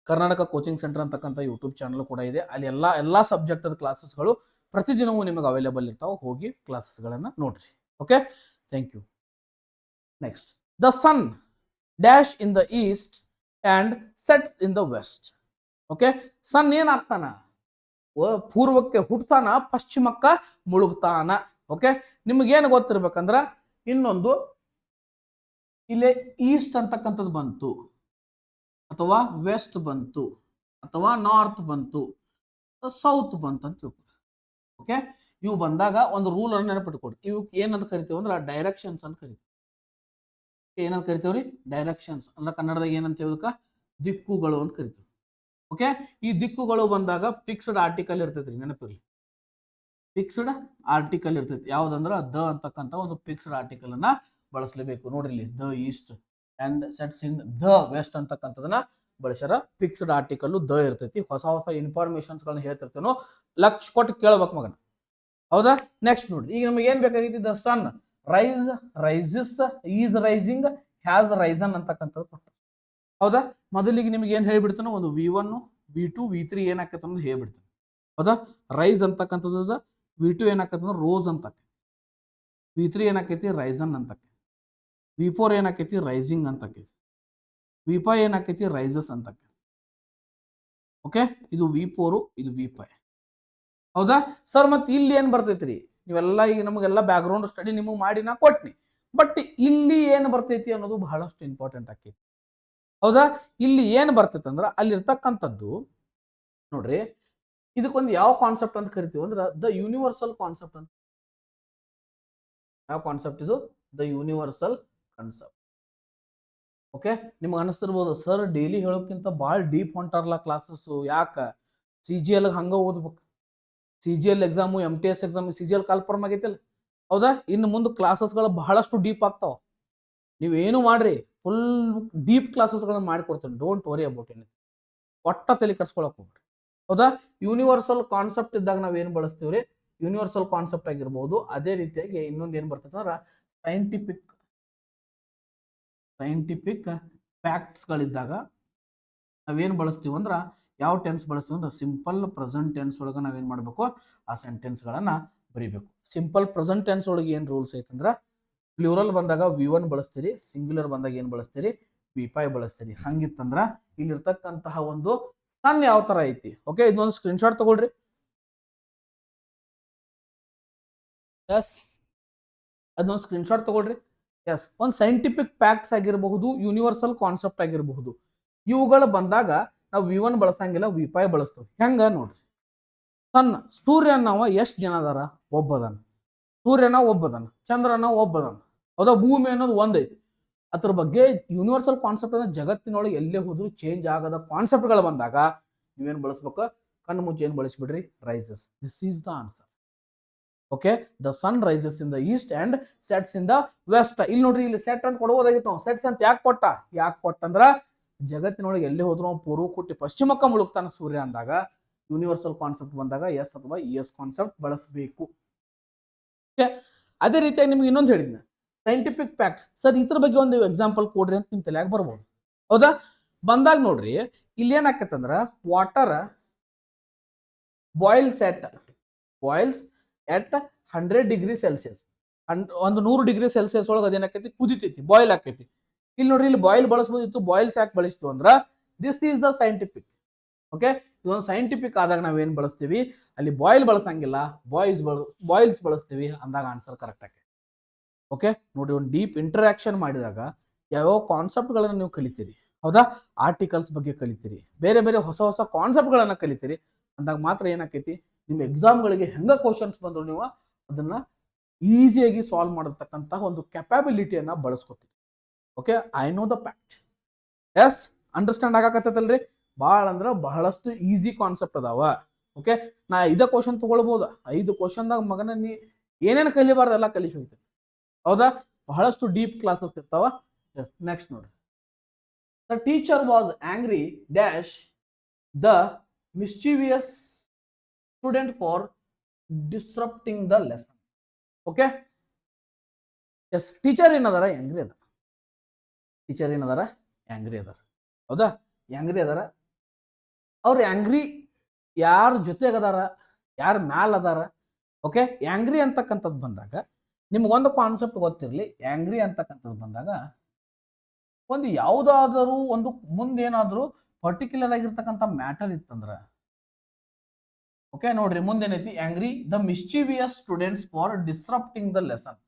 ಕರ್ನಾಟಕ ಕೋಚಿಂಗ್ ಸೆಂಟರ್ ಅಂತಕ್ಕಂಥ ಯೂಟ್ಯೂಬ್ ಚಾನಲ್ ಕೂಡ ಇದೆ. ಅಲ್ಲಿ ಎಲ್ಲ ಸಬ್ಜೆಕ್ಟ್ ಕ್ಲಾಸಸ್ಗಳು ಪ್ರತಿದಿನವೂ ನಿಮಗೆ ಅವೈಲೇಬಲ್ ಇರ್ತಾವೆ. ಹೋಗಿ ಕ್ಲಾಸಸ್ಗಳನ್ನು ನೋಡ್ರಿ. Okay, thank you. Next. The sun dash in the east and set in the west. Okay, sun ಏನಾಗ್ತಾನ, ಪೂರ್ವಕ್ಕೆ ಹುಟ್ಟತಾನ, ಪಶ್ಚಿಮಕ್ಕ ಮುಳುಗ್ತಾನ. ಓಕೆ, ನಿಮಗೇನು ಗೊತ್ತಿರ್ಬೇಕಂದ್ರ ಇನ್ನೊಂದು ಇಲ್ಲೇ ಈಸ್ಟ್ ಅಂತಕ್ಕಂಥದ್ದು ಬಂತು, ಅಥವಾ ವೆಸ್ಟ್ ಬಂತು, ಅಥವಾ ನಾರ್ತ್ ಬಂತು, ಸೌತ್ ಬಂತು ಅಂತ ತಿಳ್ಕೊ. ಓಕೆ, ಇವು ಬಂದಾಗ ಒಂದು ರೂಲ್ ಅನ್ನು ನೆನಪಿಟ್ಕೊಡಿ. ಇವು ಏನಂತ ಕರಿತೀವಿ ಅಂದ್ರೆ ಡೈರೆಕ್ಷನ್ಸ್ ಅಂತ ಕರಿತೀವಿ. ಏನಂತ ಕರಿತೀವ್ರಿ? ಡೈರೆಕ್ಷನ್ಸ್ ಅಂದ್ರೆ ಕನ್ನಡದಾಗ ಏನಂತ ಹೇಳೋದಕ್ಕ ದಿಕ್ಕುಗಳು ಅಂತ ಕರಿತೀವಿ. ಓಕೆ, ಈ ದಿಕ್ಕುಗಳು ಬಂದಾಗ ಫಿಕ್ಸ್ಡ್ ಆರ್ಟಿಕಲ್ ಇರ್ತೈತ್ರಿ, ನೆನಪಿರ್ಲಿ. ಫಿಕ್ಸ್ಡ್ ಆರ್ಟಿಕಲ್ ಇರ್ತೈತಿ. ಯಾವ್ದಂದ್ರ ದ ಅಂತಕ್ಕಂಥ ಒಂದು ಫಿಕ್ಸ್ಡ್ ಆರ್ಟಿಕಲ್ ಅನ್ನ ಬಳಸಲೇಬೇಕು. ನೋಡ್ರಿ ಇಲ್ಲಿ the east and sets in the west ಅಂತಕ್ಕಂಥದನ್ನ ಬಳಸ್ಯಾರ. ಫಿಕ್ಸ್ಡ್ ಆರ್ಟಿಕಲ್ ದ ಇರ್ತೈತಿ. ಹೊಸ ಹೊಸ ಇನ್ಫಾರ್ಮೇಶನ್ಸ್ ಗಳನ್ನ ಹೇಳ್ತಿರ್ತೇನೋ, ಲಕ್ಷ ಕೊಟ್ಟು ಕೇಳ್ಬೇಕು ಮಗನ. ಹೌದಾ? ನೆಕ್ಸ್ಟ್ ನೋಡ್ರಿ, ಈಗ ನಮಗೆ ಏನ್ ಬೇಕಾಗೈತಿ? The sun rise, rises, is rising, has risen ಅಂತಕ್ಕಂಥದ್ದು ಕೊಟ್ಟು. ಹೌದಾ? ಮೊದಲಿಗೆ ನಿಮ್ಗೆ ಏನ್ ಹೇಳ್ಬಿಡ್ತಾನೋ, ಒಂದು V1 V2 V3 ಏನಾಕೈತೆ ಅನ್ನೋದು ಹೇಳ್ಬಿಡ್ತಾನೆ. ಹೌದಾ? ರೈಸ್ ಅಂತಕ್ಕಂಥದ್ದು, V2 ಏನಾಕೈತೆ ರೋಸ್ ಅಂತ, V3 ಏನಾಕೈತಿ ರೈಸನ್ ಅಂತ, V4 ಏನಾಕೈತಿ ರೈಸಿಂಗ್ ಅಂತ, V5 ಏನಾಕೈತಿ ರೈಸಸ್ ಅಂತ. ಓಕೆ, ಇದು V4, ಇದು V5. ಹೌದಾ ಸರ್? ಮತ್ತೆ ಇಲ್ಲಿ ಏನ್ ಬರ್ತೈತ್ರಿ? ನೀವೆಲ್ಲ ಈಗ ನಮಗೆಲ್ಲ ಬ್ಯಾಕ್ ಗ್ರೌಂಡ್ ಸ್ಟಡಿ ನಿಮಗೆ ಮಾಡಿ ನಾ ಕೊಟ್ನಿ. ಬಟ್ ಇಲ್ಲಿ ಏನ್ ಬರ್ತೈತಿ ಅನ್ನೋದು ಬಹಳಷ್ಟು ಇಂಪಾರ್ಟೆಂಟ್ ಆಕೈತಿ. ಹೌದಾ? ಇಲ್ಲಿ ಏನ್ ಬರ್ತೈತಿ ಅಂದ್ರ ಅಲ್ಲಿರ್ತಕ್ಕಂಥದ್ದು ನೋಡ್ರಿ, ಇದಕ್ಕೊಂದು ಯಾವ ಕಾನ್ಸೆಪ್ಟ್ ಅಂತ ಕರಿತೀವಿ ಅಂದ್ರೆ ದ ಯೂನಿವರ್ಸಲ್ ಕಾನ್ಸೆಪ್ಟ್ ಅಂತ. ಯಾವ ಕಾನ್ಸೆಪ್ಟ್ ಇದು? The universal concept. ಓಕೆ, ನಿಮ್ಗೆ ಅನಿಸ್ತಿರ್ಬೋದು ಸರ್ ಡೈಲಿ ಹೇಳೋಕ್ಕಿಂತ ಭಾಳ ಡೀಪ್ ಹೊಂಟಾರಲ್ಲ ಕ್ಲಾಸಸ್, ಯಾಕ? CGL ಹಂಗ ಓದ್ಬೇಕು. CGL exam, MTS exam, CGL ಕಾಲ್ಫರ್ಮ್ ಆಗೈತಿಲ್ಲ. ಹೌದಾ? ಇನ್ನು ಮುಂದೆ ಕ್ಲಾಸಸ್ಗಳು ಬಹಳಷ್ಟು ಡೀಪ್ ಆಗ್ತಾವ. ನೀವೇನು ಮಾಡ್ರಿ, ಫುಲ್ ಡೀಪ್ ಕ್ಲಾಸಸ್ಗಳನ್ನ ಮಾಡಿಕೊಡ್ತೀನಿ. Don't worry about any. ಒಟ್ಟ ತಲೆ ಕರ್ಸ್ಕೊಳಕ್ ಹೋಗ್ರಿ. ಹೌದಾ? ಯೂನಿವರ್ಸಲ್ ಕಾನ್ಸೆಪ್ಟ್ ಇದ್ದಾಗ ನಾವ್ ಏನ್ ಬಳಸ್ತೀವ್ರಿ? ಯೂನಿವರ್ಸಲ್ ಕಾನ್ಸೆಪ್ಟ್ ಆಗಿರ್ಬೋದು. ಅದೇ ರೀತಿಯಾಗಿ ಇನ್ನೊಂದು ಏನ್ ಬರ್ತೈತೆ ಅಂದ್ರೆ ಸೈಂಟಿಫಿಕ್ ಫ್ಯಾಕ್ಟ್ಸ್ಗಳಿದ್ದಾಗ ನಾವೇನ್ ಬಳಸ್ತೀವಿ ಅಂದ್ರ ಯಾವ ಟೆನ್ಸ್ ಬಳಸ್ತೀವಿ ಅಂದ್ರೆ ಸಿಂಪಲ್ ಪ್ರೆಸೆಂಟ್ ಟೆನ್ಸ್ ಒಳಗೆ ನಾವೇನ್ ಮಾಡ್ಬೇಕು? ಆ ಸೆಂಟೆನ್ಸ್ಗಳನ್ನ ಬರೀಬೇಕು. ಸಿಂಪಲ್ ಪ್ರೆಸೆಂಟ್ ಟೆನ್ಸ್ ಒಳಗೆ ಏನ್ ರೂಲ್ಸ್ ಐತಂದ್ರ ಪ್ಲೂರಲ್ ಬಂದಾಗ V1 ಬಳಸ್ತೀರಿ, ಸಿಂಗ್ಯುಲರ್ ಬಂದಾಗ ಏನ್ ಬಳಸ್ತೀರಿ? V5 ಬಳಸ್ತೀರಿ. ಹಂಗಿತ್ತಂದ್ರ ಇಲ್ಲಿರ್ತಕ್ಕಂತಹ ಒಂದು ಸನ್ ಯಾವ ತರ ಐತಿ? ಓಕೆ, ಇದೊಂದು ಸ್ಕ್ರೀನ್ ಶಾಟ್ ತಗೊಳ್ರಿ. ಎಸ್, ಅದೊಂದು ಸ್ಕ್ರೀನ್ ಶಾಟ್ ತಗೊಳ್ರಿ. ಎಸ್, ಒಂದು ಸೈಂಟಿಫಿಕ್ ಫ್ಯಾಕ್ಟ್ಸ್ ಆಗಿರಬಹುದು, ಯೂನಿವರ್ಸಲ್ ಕಾನ್ಸೆಪ್ಟ್ ಆಗಿರಬಹುದು, ಇವುಗಳು ಬಂದಾಗ ನಾವು V1 ಬಳಸಂಗಿಲ್ಲ, V5 ಬಳಸ್ತೇವೆ. ಹೆಂಗ ನೋಡ್ರಿ, ಸನ್ ಸೂರ್ಯನವ ಎಷ್ಟು ಜನ ಅದಾರ? ಒಬ್ಬದನ. ಸೂರ್ಯನ ಒಬ್ಬದನ, ಚಂದ್ರನ ಒಬ್ಬದನ. ಹೌದಾ? ಭೂಮಿ ಅನ್ನೋದು ಒಂದೈತಿ. ಅದ್ರ ಬಗ್ಗೆ ಯೂನಿವರ್ಸಲ್ ಕಾನ್ಸೆಪ್ಟ್ ಅನ್ನ ಜಗತ್ತಿನೊಳಗೆ ಎಲ್ಲೇ ಹೋದ್ರು ಚೇಂಜ್ ಆಗದ ಕಾನ್ಸೆಪ್ಟ್ಗಳು ಬಂದಾಗ ನೀವೇನ್ ಬಳಸ್ಬೇಕು? ಕಣ್ಣು ಮುಚ್ಚಿ ಏನ್ ಬಳಸ್ಬಿಡ್ರಿ? Rises. This is the answer. Okay, the sun rises in the east and sets in the west. ಇಲ್ಲಿ ನೋಡ್ರಿ, ಇಲ್ಲಿ ಸೆಟ್ ಅಂತ ಕೊಡಬಹುದಾಗಿತ್ತು. ಸೆಟ್ಸ್ ಅಂತ ಯಾಕೆ ಕೊಟ್ಟಂದ್ರ ಜಗತ್ತಿನೊಳಗೆ ಎಲ್ಲಿ ಹೋದ್ರು ಪೂರ್ವ ಕುಟ್ಟಿ ಪಶ್ಚಿಮಕ್ಕ ಮುಳುಗ್ತಾನ ಸೂರ್ಯ ಅಂದಾಗ ಯೂನಿವರ್ಸಲ್ ಕಾನ್ಸೆಪ್ಟ್ ಬಂದಾಗ ಎಸ್ ಅಥವಾ ES ಕಾನ್ಸೆಪ್ಟ್ ಬಳಸಬೇಕು. ಅದೇ ರೀತಿಯಾಗಿ ನಿಮ್ಗೆ ಇನ್ನೊಂದು ಹೇಳಿದ್ನ, ಸೈಂಟಿಫಿಕ್ ಫ್ಯಾಕ್ಟ್ಸ್. ಸರ್ ಇದ್ರ ಬಗ್ಗೆ ಒಂದು ಎಕ್ಸಾಂಪಲ್ ಕೊಡ್ರಿ ಅಂತ ನಿಮ್ ತಲೆಯಾಗ ಬರ್ಬೋದು. ಹೌದಾ? ಬಂದಾಗ ನೋಡ್ರಿ, ಇಲ್ಲಿ ಏನಾಕತ್ತಂದ್ರ ವಾಟರ್ ಬಾಯ್ಲ್ಸ್ ಎಟ್ 100 ಡಿಗ್ರಿ ಸೆಲ್ಸಿಯಸ್. ಒಂದು 100 ಡಿಗ್ರಿ ಸೆಲ್ಸಿಯಸ್ ಒಳಗೆ ಅದೇನಾಕೈತಿ? ಕುದಿತೈತಿ, ಬಾಯ್ಲ್ ಆಕೈತಿ. ಇಲ್ಲಿ ನೋಡ್ರಿ, ಇಲ್ಲಿ ಬಾಯ್ಲ್ ಬಳಸಬಹುದಿತ್ತು, ಬಾಯ್ಲ್ಸ್ ಯಾಕೆ ಬಳಸ್ತು ಅಂದ್ರ this is the scientific. Okay, ಇದೊಂದು ಸೈಂಟಿಫಿಕ್ ಆದಾಗ ನಾವೇನ್ ಬಳಸ್ತೀವಿ? ಅಲ್ಲಿ ಬಾಯ್ಲ್ ಬಳಸಂಗಿಲ್ಲ, ಬಾಯ್ಲ್ಸ್ ಬಳಸ್ತೀವಿ ಅಂದಾಗ ಆನ್ಸರ್ ಕರೆಕ್ಟ್ ಆಗಿ. ಓಕೆ, ನೋಡಿ, ಒಂದು ಡೀಪ್ ಇಂಟರಾಕ್ಷನ್ ಮಾಡಿದಾಗ ಯಾವ್ಯಾವ ಕಾನ್ಸೆಪ್ಟ್ಗಳನ್ನ ನೀವು ಕಲಿತೀರಿ. ಹೌದಾ? ಆರ್ಟಿಕಲ್ಸ್ ಬಗ್ಗೆ ಕಲಿತೀರಿ, ಬೇರೆ ಬೇರೆ ಹೊಸ ಹೊಸ ಕಾನ್ಸೆಪ್ಟ್ಗಳನ್ನ ಕಲಿತೀರಿ ಅಂದಾಗ ಮಾತ್ರ ಏನಾಕೈತಿ? ನಿಮ್ಮ ಎಕ್ಸಾಮ್ಗಳಿಗೆ ಹೆಂಗ ಕ್ವಶನ್ಸ್ ಬಂದ್ರು ನೀವು ಅದನ್ನ ಈಸಿಯಾಗಿ ಸಾಲ್ವ್ ಮಾಡತಕ್ಕಂತಹ ಒಂದು ಕೆಪಾಬಿಲಿಟಿಯನ್ನ ಬಳಸ್ಕೊತೀರಿ. Okay, I know the fact. Yes, understand ಆಗಾಕತ್ತಲ್ರಿ? ಭಾಳ ಅಂದ್ರೆ ಬಹಳಷ್ಟು ಈಸಿ ಕಾನ್ಸೆಪ್ಟ್ ಅದಾವ. ಓಕೆ, ನಾ 5 ಕ್ವಶನ್ ತಗೊಳ್ಬಹುದು. 5 ಕ್ವಶನ್ದಾಗ ಮಗನ ನೀ ಏನೇನು ಕಲಿಬಾರ್ದೆಲ್ಲ ಕಲಿಸಿ ಹೋಗ್ತೀನಿ. ಹೌದಾ? ಬಹಳಷ್ಟು ಡೀಪ್ ಕ್ಲಾಸಸ್ ಇರ್ತಾವ. ಎಸ್, ನೆಕ್ಸ್ಟ್ ನೋಡ್ರಿ. The teacher was angry dash the mischievous student for disrupting the lesson. Okay, yes, teacher ಏನದಾರ? ಆಂಗ್ರಿ ಅದಾರ. ಟೀಚರ್ ಏನದಾರ? ಆಂಗ್ರಿ ಅದಾರ. ಹೌದಾ? ಆಂಗ್ರಿ ಅದಾರ. ಅವ್ರು ಆಂಗ್ರಿ ಯಾರ ಜೊತೆಗೆ ಅದಾರ? ಯಾರ ಮ್ಯಾಲ ಅದಾರ? ಓಕೆ, ಆಂಗ್ರಿ ಅಂತಕ್ಕಂಥದ್ದು ಬಂದಾಗ ನಿಮ್ಗೊಂದು ಕಾನ್ಸೆಪ್ಟ್ ಗೊತ್ತಿರಲಿ. ಆಂಗ್ರಿ ಅಂತಕ್ಕಂಥದ್ದು ಬಂದಾಗ ಒಂದು ಯಾವುದಾದರೂ ಒಂದು ಮುಂದೇನಾದ್ರೂ ಪರ್ಟಿಕ್ಯುಲರ್ ಆಗಿರ್ತಕ್ಕಂಥ ಮ್ಯಾಟರ್ ಇತ್ತಂದ್ರ ಓಕೆ ನೋಡ್ರಿ ಮುಂದೇನೈತಿ angry the mischievous students for disrupting the lesson.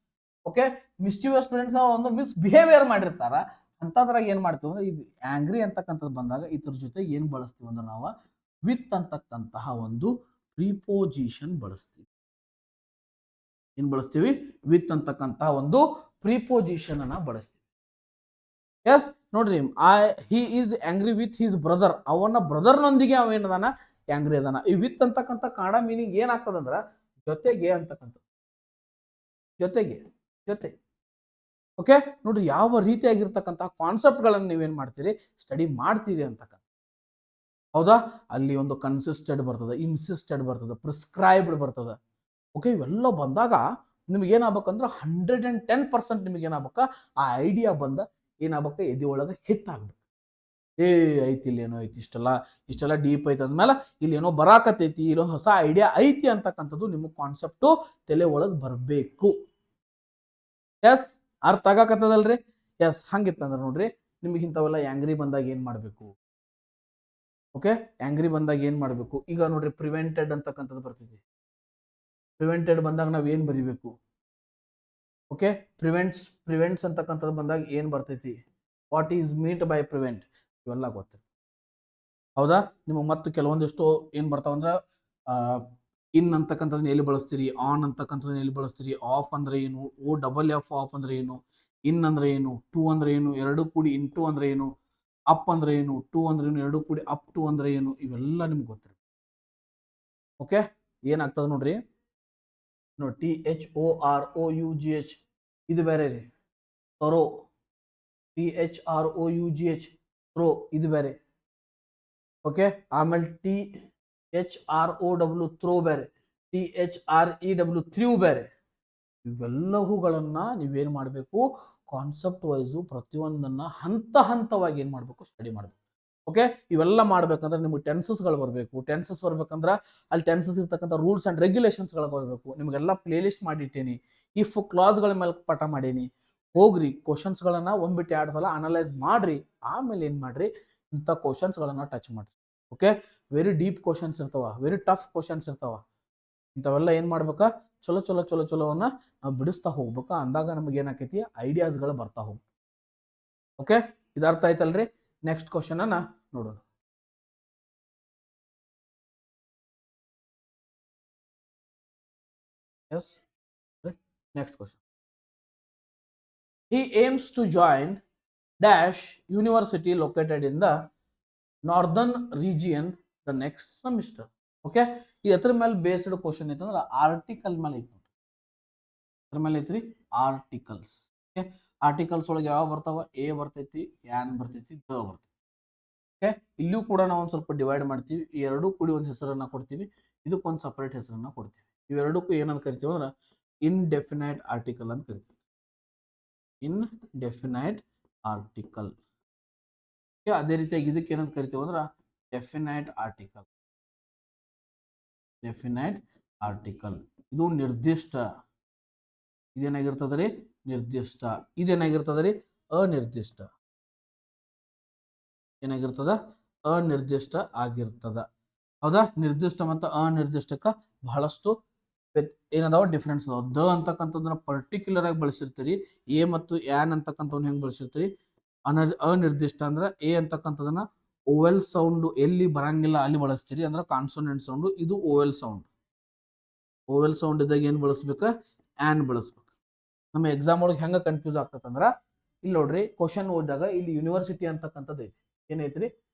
Okay mischievous students ಒಂದು ಮಿಸ್ಬಿಹೇವಿಯರ್ ಮಾಡಿರ್ತಾರ ಅಂತದ್ರಾಗ ಏನ್ ಮಾಡ್ತೀವಿ ಅಂದ್ರೆ ಇದು ಆಂಗ್ರಿ ಅಂತಕ್ಕಂಥದ್ದು ಬಂದಾಗ ಇದ್ರ ಜೊತೆ ಏನ್ ಬಳಸ್ತೀವಿ ಅಂದ್ರೆ ನಾವು ವಿತ್ ಅಂತಕ್ಕಂತಹ ಒಂದು ಪ್ರಿಪೋಸಿಷನ್ ಬಳಸ್ತೀವಿ. ಏನ್ ಬಳಸ್ತೀವಿ? ವಿತ್ ಅಂತಕ್ಕಂತಹ ಒಂದು ಪ್ರಿಪೋಸಿಷನ್ ಅನ್ನ ಬಳಸ್ತೀವಿ. ಎಸ್ ನೋಡ್ರಿ he is angry with his brother, ಅವನ ಬ್ರದರ್ನೊಂದಿಗೆ ಅವ ಏನದಾನ ಆಂಗ್ರಿ ಅದಾನ. ಈ ವಿತ್ ಅಂತಕ್ಕಂಥ ಕನ್ನಡ ಮೀನಿಂಗ್ ಏನಾಗ್ತದಂದ್ರ ಜೊತೆಗೆ ಅಂತಕ್ಕಂಥ ಜೊತೆಗೆ ಜೊತೆ. ಓಕೆ ನೋಡ್ರಿ ಯಾವ ರೀತಿಯಾಗಿರ್ತಕ್ಕಂಥ ಕಾನ್ಸೆಪ್ಟ್ ಗಳನ್ನ ನೀವೇನ್ ಮಾಡ್ತೀರಿ ಸ್ಟಡಿ ಮಾಡ್ತೀರಿ ಅಂತಕ್ಕಂಥ. ಹೌದಾ ಅಲ್ಲಿ ಒಂದು ಕನ್ಸಿಸ್ಟೆಡ್ ಬರ್ತದೆ, ಇನ್ಸಿಸ್ಟೆಡ್ ಬರ್ತದೆ, ಪ್ರಿಸ್ಕ್ರೈಬ್ಡ್ ಬರ್ತದೆ. ಓಕೆ ಇವೆಲ್ಲ ಬಂದಾಗ ನಿಮ್ಗೆ ಏನಾಗ್ಬೇಕಂದ್ರೆ 110% ನಿಮ್ಗೆ ಏನಾಗ್ಬೇಕ ಆ ಐಡಿಯಾ ಬಂದ ಏನಾಗ್ಬೇಕ ಎದೆ ಒಳಗೆ ಹಿಟ್ ಆಗ್ಬೇಕು. ಐತಿ ಇಲ್ಲಿ ಏನೋ ಐತಿ, ಇಷ್ಟೆಲ್ಲ ಡೀಪ್ ಐತಿ ಅಂದ್ಮೇಲೆ ಇಲ್ಲಿ ಏನೋ ಬರಾಕತೈತಿ, ಇಲ್ಲೊಂದು ಹೊಸ ಐಡಿಯಾ ಐತಿ ಅಂತಕ್ಕಂಥದ್ದು ನಿಮ್ಮ ಕಾನ್ಸೆಪ್ಟು ತಲೆ ಒಳಗೆ ಬರಬೇಕು. ಎಸ್ ಅರ್ಥ ಆಗಾಕತ್ತದಲ್ರಿ? ಎಸ್ ಹಂಗಿತ್ತಂದ್ರೆ ನೋಡ್ರಿ ನಿಮ್ಗೆ ಇಂಥವೆಲ್ಲ ಆಂಗ್ರಿ ಬಂದಾಗ ಏನ್ ಮಾಡ್ಬೇಕು? ಓಕೆ ಆಂಗ್ರಿ ಬಂದಾಗ ಏನ್ ಮಾಡ್ಬೇಕು? ಈಗ ನೋಡ್ರಿ ಪ್ರಿವೆಂಟೆಡ್ ಅಂತಕ್ಕಂಥದ್ದು ಬರ್ತೈತಿ. ಪ್ರಿವೆಂಟೆಡ್ ಬಂದಾಗ ನಾವ್ ಏನ್ ಬರಿಬೇಕು? ಓಕೆ ಪ್ರಿವೆಂಟ್ಸ್ ಅಂತಕ್ಕಂಥದ್ದು ಬಂದಾಗ ಏನ್ ಬರ್ತೈತಿ? What is meet by prevent? ಇವೆಲ್ಲ ಗೊತ್ತಿದೆ ಹೌದಾ? ನಿಮಗೆ ಮತ್ತು ಕೆಲವೊಂದಿಷ್ಟು ಏನ್ ಬರ್ತಾವಂದ್ರ ಇನ್ ಅಂತಕ್ಕಂಥದ್ದನ್ನ ಎಲ್ಲಿ ಬಳಸ್ತೀರಿ, ಆನ್ ಅಂತಕ್ಕಂಥದ್ದನ್ನ ಎಲ್ಲಿ ಬಳಸ್ತೀರಿ, ಆಫ್ ಅಂದ್ರೆ ಏನು, OFF ಆಫ್ ಅಂದ್ರೆ ಏನು, ಇನ್ ಅಂದ್ರೆ ಏನು, ಟು ಅಂದ್ರೆ ಏನು, ಎರಡು ಕೂಡಿ ಇನ್ ಟು ಅಂದ್ರೆ ಏನು, ಅಪ್ ಅಂದ್ರೆ ಏನು, ಟು ಅಂದ್ರೆ ಏನು, ಎರಡು ಕೂಡಿ ಅಪ್ ಟು ಅಂದ್ರೆ ಏನು, ಇವೆಲ್ಲ ನಿಮ್ಗೆ ಗೊತ್ತಿರ. ಓಕೆ ಏನಾಗ್ತದೆ ನೋಡ್ರಿ ನೋಡಿ THOROUGH ಇದು ಬೇರೆ ರೀ. ಥೊರೋ THROUGH ಥ್ರೋ ಇದು ಬೇರೆ. ಓಕೆ ಆಮೇಲೆ THROW ಥ್ರೋ ಬೇರೆ, THREW ಥ್ರೂ ಬೇರೆ. ಇವೆಲ್ಲವುಗಳನ್ನ ನೀವೇನ್ ಮಾಡಬೇಕು ಕಾನ್ಸೆಪ್ಟ್ ವೈಸು ಪ್ರತಿಯೊಂದನ್ನ ಹಂತ ಹಂತವಾಗಿ ಏನ್ ಮಾಡಬೇಕು ಸ್ಟಡಿ ಮಾಡಬೇಕು. ಓಕೆ ಇವೆಲ್ಲ ಮಾಡ್ಬೇಕಂದ್ರೆ ನಿಮ್ಗೆ ಟೆನ್ಸಸ್ಗಳು ಬರಬೇಕು. ಟೆನ್ಸಸ್ ಬರ್ಬೇಕಂದ್ರೆ ಅಲ್ಲಿ ಟೆನ್ಸಸ್ ಇರ್ತಕ್ಕಂಥ ರೂಲ್ಸ್ ಅಂಡ್ ರೆಗ್ಯುಲೇಷನ್ಸ್ಗಳು ಬರಬೇಕು. ನಿಮಗೆಲ್ಲ ಪ್ಲೇ ಲಿಸ್ಟ್ ಮಾಡಿಟ್ಟೇನಿ, ಇಫ್ ಕ್ಲಾಸ್ಗಳ ಮೇಲೆ ಪಾಠ ಮಾಡೀನಿ. ಹೋಗ್ರಿ ಕ್ವಶನ್ಸ್ಗಳನ್ನ ಒಂದ್ಬಿಟ್ಟು 2 ಸಲ ಅನಲೈಸ್ ಮಾಡ್ರಿ, ಆಮೇಲೆ ಏನ್ ಮಾಡ್ರಿ ಇಂಥ ಕ್ವಶನ್ಸ್ಗಳನ್ನ ಟಚ್ ಮಾಡ್ರಿ. ಓಕೆ ವೆರಿ ಡೀಪ್ ಕ್ವಶನ್ಸ್ ಇರ್ತಾವ, ವೆರಿ ಟಫ್ ಕ್ವಶನ್ಸ್ ಇರ್ತಾವ. ಇಂಥವೆಲ್ಲ ಏನ್ ಮಾಡ್ಬೇಕಾ ಚಲೋವನ್ನ ನಾವು ಬಿಡಿಸ್ತಾ ಹೋಗ್ಬೇಕಾ, ಅಂದಾಗ ನಮಗೆ ಏನಾಕೈತಿ ಐಡಿಯಾಸ್ಗಳು ಬರ್ತಾ ಹೋಗ್ಬೇಕು. ಓಕೆ ಇದು ಅರ್ಥ ಆಯ್ತಲ್ರಿ? ನೆಕ್ಸ್ಟ್ ಕ್ವಶನ್ ಅನ್ನ ನೋಡೋಣ. Yes next question. He aims to join dash university located in the northern region the next semester. Okay ಈ ಎದ್ರ ಮೇಲೆ ಬೇಸ್ಡ್ ಕ್ವಶನ್ ಐತಂದ್ರೆ ಆರ್ಟಿಕಲ್ ಮೇಲೆ ಐತಿ. ಅದ್ರ ಮೇಲೆ ಐತ್ರಿ ಆರ್ಟಿಕಲ್ಸ್. ಓಕೆ ಆರ್ಟಿಕಲ್ಸ್ ಒಳಗೆ ಯಾವ ಬರ್ತಾವ? ಎ ಬರ್ತೈತಿ, ಆನ್ ಬರ್ತೈತಿ, ದ ಬರ್ತೈತಿ. ಓಕೆ ಇಲ್ಲೂ ಕೂಡ ನಾವು ಒಂದು ಸ್ವಲ್ಪ ಡಿವೈಡ್ ಮಾಡ್ತೀವಿ. ಈ ಎರಡೂ ಕೂಡಿ ಒಂದು ಹೆಸರನ್ನ ಕೊಡ್ತೀವಿ, ಇದಕ್ಕೊಂದು ಸಪರೇಟ್ ಹೆಸರನ್ನ ಕೊಡ್ತೀವಿ. ಇವೆರಡಕ್ಕೂ ಏನಂತ ಕರಿತೀವಿ ಅಂದ್ರೆ ಇನ್ಡೆಫಿನೈಟ್ ಆರ್ಟಿಕಲ್ ಅಂತ ಕರಿತೀವಿ. ಇನ್ಡೆಫಿನೈಟ್ ಆರ್ಟಿಕಲ್. ಅದೇ ರೀತಿಯಾಗಿ ಇದಕ್ಕೆ ಏನಂತ ಕರಿತೀವಿ ಅಂದ್ರೆ ಡೆಫಿನೈಟ್ ಆರ್ಟಿಕಲ್. ಡೆಫಿನೈಟ್ ಆರ್ಟಿಕಲ್ ಇದು ನಿರ್ದಿಷ್ಟ. ಇದೇನಾಗಿರ್ತದ ರೀ? ನಿರ್ದಿಷ್ಟ. ಇದೇನಾಗಿರ್ತದ ರೀ? ಅನಿರ್ದಿಷ್ಟ. ಏನಾಗಿರ್ತದ? ಅನಿರ್ದಿಷ್ಟ ಆಗಿರ್ತದ. ಹೌದಾ? ನಿರ್ದಿಷ್ಟ ಮತ್ತು ಅನಿರ್ದಿಷ್ಟಕ್ಕ ಬಹಳಷ್ಟು ಏನದಾವ ಡಿಫ್ರೆನ್ಸ್ ಅದಾವ. ದ ಅಂತಕ್ಕಂಥದ್ದನ್ನ ಪರ್ಟಿಕ್ಯುಲರ್ ಆಗಿ ಬಳಸಿರ್ತೀರಿ, ಎ ಮತ್ತು ಆನ್ ಅಂತಕ್ಕಂಥವ್ನ ಹೆಂಗ್ ಬಳಸಿರ್ತೀರಿ. ಅನಿರ್ದಿಷ್ಟ ಅಂದ್ರೆ ಎ ಅಂತಕ್ಕಂಥದನ್ನ ಓವೆಲ್ ಸೌಂಡ್ ಎಲ್ಲಿ ಬರಂಗಿಲ್ಲ ಅಲ್ಲಿ ಬಳಸ್ತೀರಿ, ಅಂದ್ರೆ ಕಾನ್ಸೋನೆಂಟ್ ಸೌಂಡ್. ಇದು ಓವೆಲ್ ಸೌಂಡ್. ಓವೆಲ್ ಸೌಂಡ್ ಇದ್ದಾಗ ಏನ್ ಬಳಸ್ಬೇಕ? ಆನ್ ಬಳಸ್ಬೇಕು. ನಮ್ಮ ಎಕ್ಸಾಮ್ ಒಳಗೆ ಹೆಂಗ ಕನ್ಫ್ಯೂಸ್ ಆಗ್ತದಂದ್ರ ಇಲ್ಲಿ ನೋಡ್ರಿ ಕ್ವಶನ್ ಓದಿದಾಗ ಇಲ್ಲಿ ಯೂನಿವರ್ಸಿಟಿ ಅಂತಕ್ಕಂಥದ್ದು ಐತಿ. ಏನೈತ್ರಿ?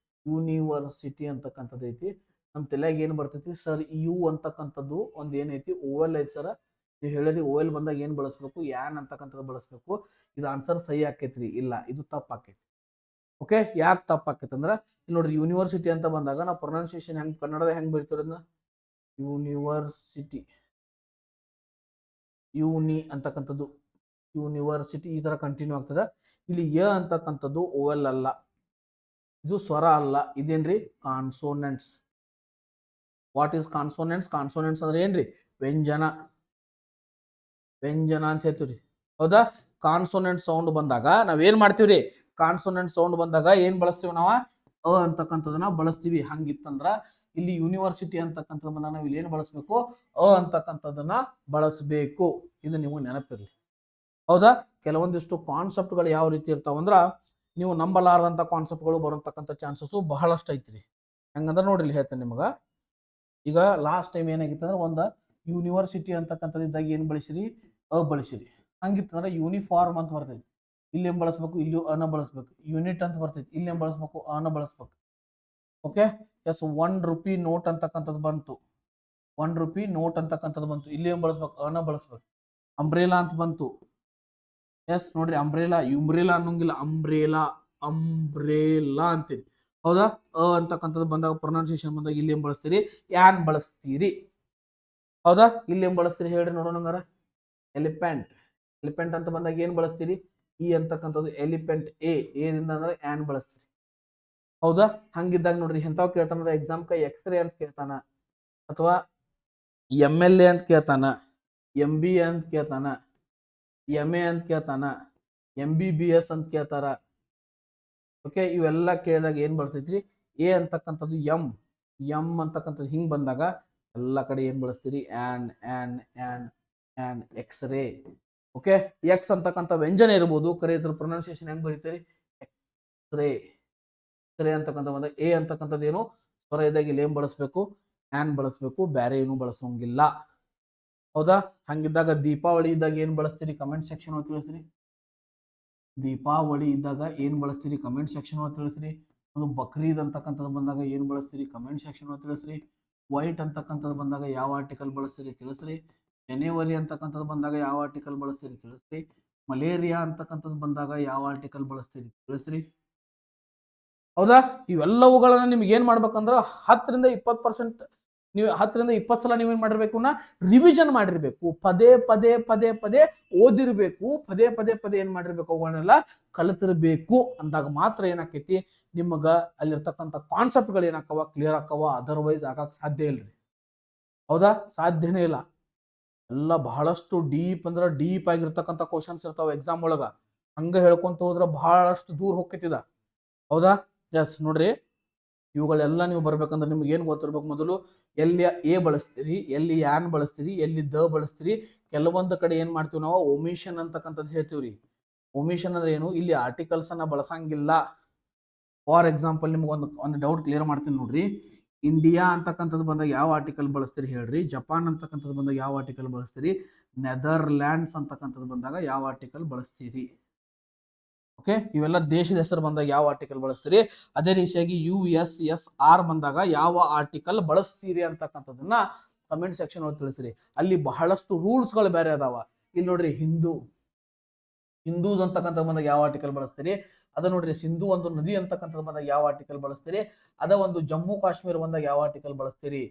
ಯೂನಿವರ್ಸಿಟಿ ಅಂತಕ್ಕಂಥದ್ದು ಐತಿ. ನಮ್ಮ ತಲೆಯಾಗ ಏನ್ ಬರ್ತೈತಿ ಸರ್, ಯು ಅಂತಕ್ಕಂಥದ್ದು ಒಂದು ಏನೈತಿ ಓವೆಲ್ ಐತಿ ಸರ್. ನೀವು ಹೇಳಿರಿ ಓವೆಲ್ ಬಂದಾಗ ಏನ್ ಬಳಸ್ಬೇಕು? ಯಾನ್ ಅಂತಕ್ಕಂಥದ್ದು ಬಳಸ್ಬೇಕು. ಇದು ಆನ್ಸರ್ ಸಹಿ ಆಕೈತ್ರಿ? ಇಲ್ಲ, ಇದು ತಪ್ಪ ಆಕೈತಿ. ಓಕೆ ಯಾಕೆ ತಪ್ಪ ಆಕೈತಿ ಅಂದ್ರೆ ಇಲ್ಲಿ ನೋಡ್ರಿ ಯೂನಿವರ್ಸಿಟಿ ಅಂತ ಬಂದಾಗ ನಾವು ಪ್ರೊನೌನ್ಸಿಯೇಷನ್ ಹೆಂಗ್ ಕನ್ನಡದ ಹೆಂಗ್ ಬರೀತೀರ? ಯೂನಿವರ್ಸಿಟಿ, ಯೂನಿ ಅಂತಕ್ಕಂಥದ್ದು ಯೂನಿವರ್ಸಿಟಿ ಈ ತರ ಕಂಟಿನ್ಯೂ ಆಗ್ತದ. ಇಲ್ಲಿ ಯ ಅಂತಕ್ಕಂಥದ್ದು ಓವೆಲ್ ಅಲ್ಲ, ಇದು ಸ್ವರ ಅಲ್ಲ, ಇದೇನ್ರಿ consonants. What is consonants? Consonants ಅಂದ್ರೆ ಏನ್ರಿ? ವ್ಯಂಜನ. ವ್ಯಂಜನ ಅಂತ ಹೇಳ್ತೀವ್ರಿ. ಹೌದಾ? ಕಾನ್ಸೋನೆಂಟ್ ಸೌಂಡ್ ಬಂದಾಗ ನಾವ್ ಏನ್ ಮಾಡ್ತೀವ್ರಿ? ಕಾನ್ಸೋನೆಂಟ್ ಸೌಂಡ್ ಬಂದಾಗ ಏನ್ ಬಳಸ್ತೀವಿ ನಾವು ಅಂತಕ್ಕಂಥದನ್ನ ಬಳಸ್ತೀವಿ. ಹಂಗಿತ್ತಂದ್ರ ಇಲ್ಲಿ ಯೂನಿವರ್ಸಿಟಿ ಅಂತಕ್ಕಂಥದ್ದನ್ನ ನಾವು ಇಲ್ಲಿ ಏನ್ ಬಳಸ್ಬೇಕು ಅಂತಕ್ಕಂಥದನ್ನ ಬಳಸಬೇಕು. ಇದು ನೀವು ನೆನಪಿರ್ಲಿ. ಹೌದಾ? ಕೆಲವೊಂದಿಷ್ಟು ಕಾನ್ಸೆಪ್ಟ್ಗಳು ಯಾವ ರೀತಿ ಇರ್ತಾವಂದ್ರ ನೀವು ನಂಬಲಾರದಂತ ಕಾನ್ಸೆಪ್ಟ್ಗಳು ಬರುವಂತಕ್ಕಂಥ ಚಾನ್ಸಸ್ ಬಹಳಷ್ಟು ಐತ್ರಿ. ಹಂಗಂದ್ರೆ ನೋಡ್ರಿ ಹೇಳ್ತೇನೆ ನಿಮಗ. ಈಗ ಲಾಸ್ಟ್ ಟೈಮ್ ಏನಾಗಿತ್ತಂದ್ರೆ ಒಂದು ಯೂನಿವರ್ಸಿಟಿ ಅಂತಕ್ಕಂಥದ್ದಾಗ ಏನ್ ಬಳಸಿರಿ ಬಳಸಿರಿ. ಹಂಗಿತ್ತಂದ್ರೆ ಯೂನಿಫಾರ್ಮ್ ಅಂತ ಬರ್ತೈತಿ, ಇಲ್ಲಿ ಏನ್ ಬಳಸ್ಬೇಕು, ಇಲ್ಲಿ ಅನ ಬಳಸ್ಬೇಕು. ಯೂನಿಟ್ ಅಂತ ಬರ್ತೈತಿ, ಇಲ್ಲಿ ಏನ್ ಬಳಸ್ಬೇಕು, ಅನ ಬಳಸ್ಬೇಕು. Okay, S. 1 ರೂಪಿ ನೋಟ್ ಅಂತಕ್ಕಂಥದ್ದು ಬಂತು, 1 ರೂಪಿ ನೋಟ್ ಅಂತಕ್ಕಂಥದ್ದು ಬಂತು, ಇಲ್ಲಿ ಏನ್ ಬಳಸ್ಬೇಕು, ಅನ ಬಳಸ್ಬೇಕು. ಅಂಬ್ರೇಲಾ ಅಂತ ಬಂತು. ಎಸ್ ನೋಡ್ರಿ, ಅಂಬ್ರೇಲಾ ಯುಂಬ್ರೇಲಾ ಅನ್ನೋಂಗಿಲ್ಲ, ಅಂಬ್ರೇಲಾ ಅಂತೀರಿ. ಹೌದಾ? ಅಂತಕ್ಕಂಥದ್ದು ಬಂದಾಗ ಪ್ರೊನೌನ್ಸಿಯೇಷನ್ ಬಂದಾಗ ಇಲ್ಲಿ ಏನ್ ಬಳಸ್ತೀರಿ, ಯಾನ್ ಬಳಸ್ತೀರಿ. ಹೌದಾ? ಇಲ್ಲಿ ಏನ್ ಬಳಸ್ತೀರಿ ಹೇಳ್ರಿ ನೋಡೋಣ. ಎಲಿಫೆಂಟ್ ಅಂತ ಬಂದಾಗ ಏನ್ ಬಳಸ್ತೀರಿ, ಈ ಅಂತಕ್ಕಂಥದ್ದು ಎಲಿಫೆಂಟ್ ಏದಿಂದ ಅಂದ್ರೆ ಯಾನ್ ಬಳಸ್ತೀರಿ. ಹೌದಾ? ಹಂಗಿದ್ದಾಗ ನೋಡ್ರಿ ಎಂತಾವ್ ಕೇಳ್ತಾನ ಎಕ್ಸಾಮ್ ಎಕ್ಸ್ರೇ ಅಂತ ಕೇಳ್ತಾನ, ಅಥವಾ MLA ಅಂತ ಕೇಳ್ತಾನ, MBA ಅಂತ ಕೇಳ್ತಾನ, MA ಅಂತ ಕೇಳ್ತಾನ, MBBS ಅಂತ ಕೇಳ್ತಾರ. ಓಕೆ, ಇವೆಲ್ಲ ಕೇಳಿದಾಗ ಏನ್ ಬರ್ತೈತ್ರಿ, ಎ ಅಂತಕ್ಕಂಥದ್ದು ಎಂ ಅಂತಕ್ಕಂಥದ್ದು ಹಿಂಗ್ ಬಂದಾಗ ಎಲ್ಲ ಕಡೆ ಏನ್ ಬಳಸ್ತೀರಿ, ಆನ್ ಎಕ್ಸ್ರೇ. ಓಕೆ, ಎಕ್ಸ್ ಅಂತಕ್ಕಂಥ ವ್ಯಂಜನ ಇರ್ಬೋದು, ಕರೆ ಇದ್ರ ಪ್ರೊನೌನ್ಸಿಯೇಷನ್ ಹೆಂಗ್ ಬರೀತೀರಿ, ಎಕ್ಸ್ರೇ ಅಂತಕ್ಕಂಥ ಬಂದಾಗ ಎ ಅಂತಕ್ಕಂಥದ್ದು ಏನು ಸ್ವರ ಇದ್ದಾಗ ಇಲ್ಲಿ ಏನ್ ಬಳಸ್ಬೇಕು, ಆನ್ ಬಳಸ್ಬೇಕು, ಬೇರೆ ಏನು ಬಳಸೋಂಗಿಲ್ಲ. ಹೌದಾ? ಹಂಗಿದ್ದಾಗ ದೀಪಾವಳಿ ಇದ್ದಾಗ ಏನ್ ಬಳಸ್ತೀರಿ, ಕಮೆಂಟ್ ಸೆಕ್ಷನ್ ಒಳಗೆ ತಿಳಿಸ್ರಿ. ದೀಪಾವಳಿ ಇದ್ದಾಗ ಏನ್ ಬಳಸ್ತೀರಿ, ಕಮೆಂಟ್ ಸೆಕ್ಷನ್ ಒಳಗೆ ತಿಳಿಸ್ರಿ. ಒಂದು ಬಕ್ರೀದ್ ಅಂತಕ್ಕಂಥದ್ದು ಬಂದಾಗ ಏನ್ ಬಳಸ್ತೀರಿ, ಕಮೆಂಟ್ ಸೆಕ್ಷನ್ ಒಳಗೆ ತಿಳಿಸ್ರಿ. ವೈಟ್ ಅಂತಕ್ಕಂಥದ್ದು ಬಂದಾಗ ಯಾವ ಆರ್ಟಿಕಲ್ ಬಳಸ್ತೀರಿ ತಿಳಿಸ್ರಿ. ಜನವರಿ ಅಂತಕ್ಕಂಥದ್ದು ಬಂದಾಗ ಯಾವ ಆರ್ಟಿಕಲ್ ಬಳಸ್ತೀರಿ ತಿಳಿಸ್ರಿ. ಮಲೇರಿಯಾ ಅಂತಕ್ಕಂಥದ್ದು ಬಂದಾಗ ಯಾವ ಆರ್ಟಿಕಲ್ ಬಳಸ್ತೀರಿ ತಿಳಿಸ್ರಿ. ಹೌದಾ? ಇವೆಲ್ಲವುಗಳನ್ನ ನಿಮ್ಗೆ ಏನ್ ಮಾಡ್ಬೇಕಂದ್ರೆ 10ರಿಂದ 20% ನೀವು 10ರಿಂದ 20 ಸಲ ನೀವೇನ್ ಮಾಡಿರ್ಬೇಕು, ರಿವಿಷನ್ ಮಾಡಿರ್ಬೇಕು. ಪದೇ ಪದೇ ಓದಿರ್ಬೇಕು. ಪದೇ ಏನ್ ಮಾಡಿರ್ಬೇಕು, ಅವುಗಳನ್ನೆಲ್ಲ ಕಲಿತಿರ್ಬೇಕು. ಅಂದಾಗ ಮಾತ್ರ ಏನಾಕೈತಿ, ನಿಮಗ ಅಲ್ಲಿರ್ತಕ್ಕಂಥ ಕಾನ್ಸೆಪ್ಟ್ಗಳು ಏನಾಕವ, ಕ್ಲಿಯರ್ ಆಕವ. ಅದರ್ವೈಸ್ ಆಗಕ್ ಸಾಧ್ಯ ಇಲ್ರಿ. ಹೌದಾ? ಸಾಧ್ಯನೇ ಇಲ್ಲ. ಎಲ್ಲ ಬಹಳಷ್ಟು ಡೀಪ್ ಆಗಿರ್ತಕ್ಕಂಥ ಕ್ವಶನ್ಸ್ ಇರ್ತಾವ ಎಕ್ಸಾಮ್ ಒಳಗ. ಹಂಗ ಹೇಳ್ಕೊಂತ ಹೋದ್ರ ಬಹಳಷ್ಟು ದೂರ ಹೋಗ್ತಿದ. ಹೌದಾ? ಎಸ್ ನೋಡ್ರಿ, ಇವುಗಳೆಲ್ಲ ನೀವು ಬರ್ಬೇಕಂದ್ರೆ ನಿಮ್ಗೆ ಏನು ಗೊತ್ತಿರ್ಬೇಕು, ಮೊದಲು ಎಲ್ಲಿ ಎ ಬಳಸ್ತೀರಿ, ಎಲ್ಲಿ ಯಾನ್ ಬಳಸ್ತೀರಿ, ಎಲ್ಲಿ ದ ಬಳಸ್ತೀರಿ. ಕೆಲವೊಂದು ಕಡೆ ಏನ್ ಮಾಡ್ತೀವಿ ನಾವು, ಒಮಿಷನ್ ಅಂತಕ್ಕಂಥದ್ದು ಹೇಳ್ತೀವ್ರಿ. ಒಮಿಷನ್ ಅಂದ್ರೆ ಏನು, ಇಲ್ಲಿ ಆರ್ಟಿಕಲ್ಸ್ ಅನ್ನ ಬಳಸಂಗಿಲ್ಲ. ಫಾರ್ ಎಕ್ಸಾಂಪಲ್ ನಿಮ್ಗೆ ಒಂದು ಡೌಟ್ ಕ್ಲಿಯರ್ ಮಾಡ್ತೀನಿ ನೋಡ್ರಿ. ಇಂಡಿಯಾ ಅಂತಕ್ಕಂಥದ್ದು ಬಂದಾಗ ಯಾವ ಆರ್ಟಿಕಲ್ ಬಳಸ್ತೀರಿ ಹೇಳ್ರಿ. ಜಪಾನ್ ಅಂತಕ್ಕಂಥದ್ದು ಬಂದಾಗ ಯಾವ ಆರ್ಟಿಕಲ್ ಬಳಸ್ತೀರಿ. ನೆದರ್ಲ್ಯಾಂಡ್ಸ್ ಅಂತಕ್ಕಂಥದ್ದು ಬಂದಾಗ ಯಾವ ಆರ್ಟಿಕಲ್ ಬಳಸ್ತೀರಿ. ಓಕೆ, ಇವೆಲ್ಲ ದೇಶದ ಹೆಸರು ಬಂದಾಗ ಯಾವ ಆರ್ಟಿಕಲ್ ಬಳಸ್ತೀರಿ. ಅದೇ ರೀತಿಯಾಗಿ USSR ಬಂದಾಗ ಯಾವ ಆರ್ಟಿಕಲ್ ಬಳಸ್ತೀರಿ ಅಂತಕ್ಕಂಥದ್ದನ್ನ ಕಮೆಂಟ್ ಸೆಕ್ಷನ್ ಒಳಗೆ ತಿಳಿಸ್ರಿ. ಅಲ್ಲಿ ಬಹಳಷ್ಟು ರೂಲ್ಸ್ಗಳು ಬೇರೆ ಅದಾವ. ಇಲ್ಲಿ ನೋಡ್ರಿ, ಹಿಂದೂಸ್ ಅಂತಕ್ಕಂಥ ಬಂದಾಗ ಯಾವ ಆರ್ಟಿಕಲ್ ಬಳಸ್ತೀರಿ. ಅದ ನೋಡ್ರಿ, ಸಿಂಧು ಒಂದು ನದಿ ಅಂತಕ್ಕಂಥದ್ದು ಬಂದಾಗ ಯಾವ ಆರ್ಟಿಕಲ್ ಬಳಸ್ತೀರಿ. ಅದ ಒಂದು ಜಮ್ಮು ಕಾಶ್ಮೀರ ಬಂದಾಗ ಯಾವ ಆರ್ಟಿಕಲ್ ಬಳಸ್ತೀರಿ.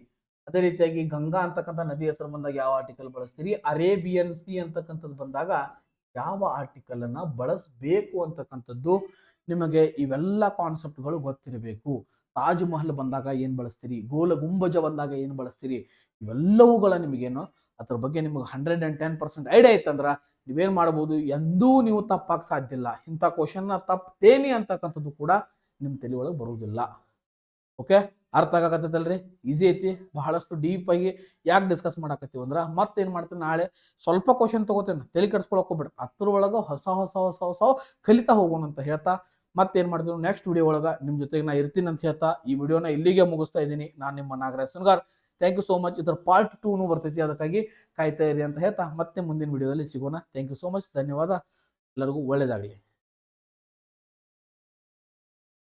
ಅದೇ ರೀತಿಯಾಗಿ ಗಂಗಾ ಅಂತಕ್ಕಂಥ ನದಿ ಹೆಸರು ಬಂದಾಗ ಯಾವ ಆರ್ಟಿಕಲ್ ಬಳಸ್ತೀರಿ. ಅರೇಬಿಯನ್ ಸಿ ಅಂತಕ್ಕಂಥದ್ದು ಬಂದಾಗ ಯಾವ ಆರ್ಟಿಕಲ್ ಅನ್ನ ಬಳಸಬೇಕು ಅಂತಕ್ಕಂಥದ್ದು ನಿಮಗೆ ಇವೆಲ್ಲ ಕಾನ್ಸೆಪ್ಟ್ಗಳು ಗೊತ್ತಿರಬೇಕು. ತಾಜ್ ಮಹಲ್ ಬಂದಾಗ ಏನ್ ಬಳಸ್ತೀರಿ, ಗೋಲ ಗುಂಬಜ ಬಂದಾಗ ಏನ್ ಬಳಸ್ತೀರಿ, ಇವೆಲ್ಲವುಗಳ ನಿಮಗೇನು ಅದ್ರ ಬಗ್ಗೆ ನಿಮಗೆ 110% ಐಡಿಯಾ ಇತ್ತಂದ್ರ ನೀವೇನ್ ಮಾಡಬಹುದು, ಎಂದೂ ನೀವು ತಪ್ಪಾಕ್ ಸಾಧ್ಯ ಇಲ್ಲ. ಇಂಥ ಕ್ವಶನ್ ತಪ್ಪೇನಿ ಅಂತಕ್ಕಂಥದ್ದು ಕೂಡ ನಿಮ್ ತಲೆ ಒಳಗೆ ಬರುವುದಿಲ್ಲ. ಓಕೆ, ಅರ್ಥ ಆಗಕತ್ತಲ್ರಿ? ಈಸಿ ಐತಿ. ಬಹಳಷ್ಟು ಡೀಪ್ ಆಗಿ ಯಾಕೆ ಡಿಸ್ಕಸ್ ಮಾಡಾಕತ್ತೀವಿ ಅಂದ್ರ ಮತ್ತೇನ್ ಮಾಡ್ತೀನಿ, ನಾಳೆ ಸ್ವಲ್ಪ ಕ್ವಶನ್ ತಗೋತೇನೆ, ತಲೆ ಕೆಡಿಸ್ಕೊಳಕ್ ಹೋಗ್ಬಿಡ್ರಿ. ಅದ್ರೊಳಗ ಹೊಸ ಕಲಿತಾ ಹೋಗೋಣ ಅಂತ ಹೇಳ್ತಾ ಮತ್ತೇನ್ ಮಾಡ್ತೀವಿ, ನೆಕ್ಸ್ಟ್ ವಿಡಿಯೋ ಒಳಗ ನಿಮ್ ಜೊತೆಗೆ ನಾ ಇರ್ತೀನಿ ಅಂತ ಹೇಳ್ತಾ ಈ ವಿಡಿಯೋನ ಇಲ್ಲಿಗೆ ಮುಗಿಸ್ತಾ ಇದ್ದೀನಿ. ನಾನು ನಿಮ್ಮ Nagaraj Sungar. Thank you so much. ಇದರ ಪಾರ್ಟ್ 2 ಬರ್ತೈತಿ, ಅದಕ್ಕಾಗಿ ಕಾಯ್ತಾ ಇರಿ ಅಂತ ಹೇಳ್ತಾ ಮತ್ತೆ ಮುಂದಿನ ವಿಡಿಯೋದಲ್ಲಿ ಸಿಗೋಣ. Thank you so much. ಧನ್ಯವಾದ. ಎಲ್ಲರಿಗೂ ಒಳ್ಳೇದಾಗಲಿ.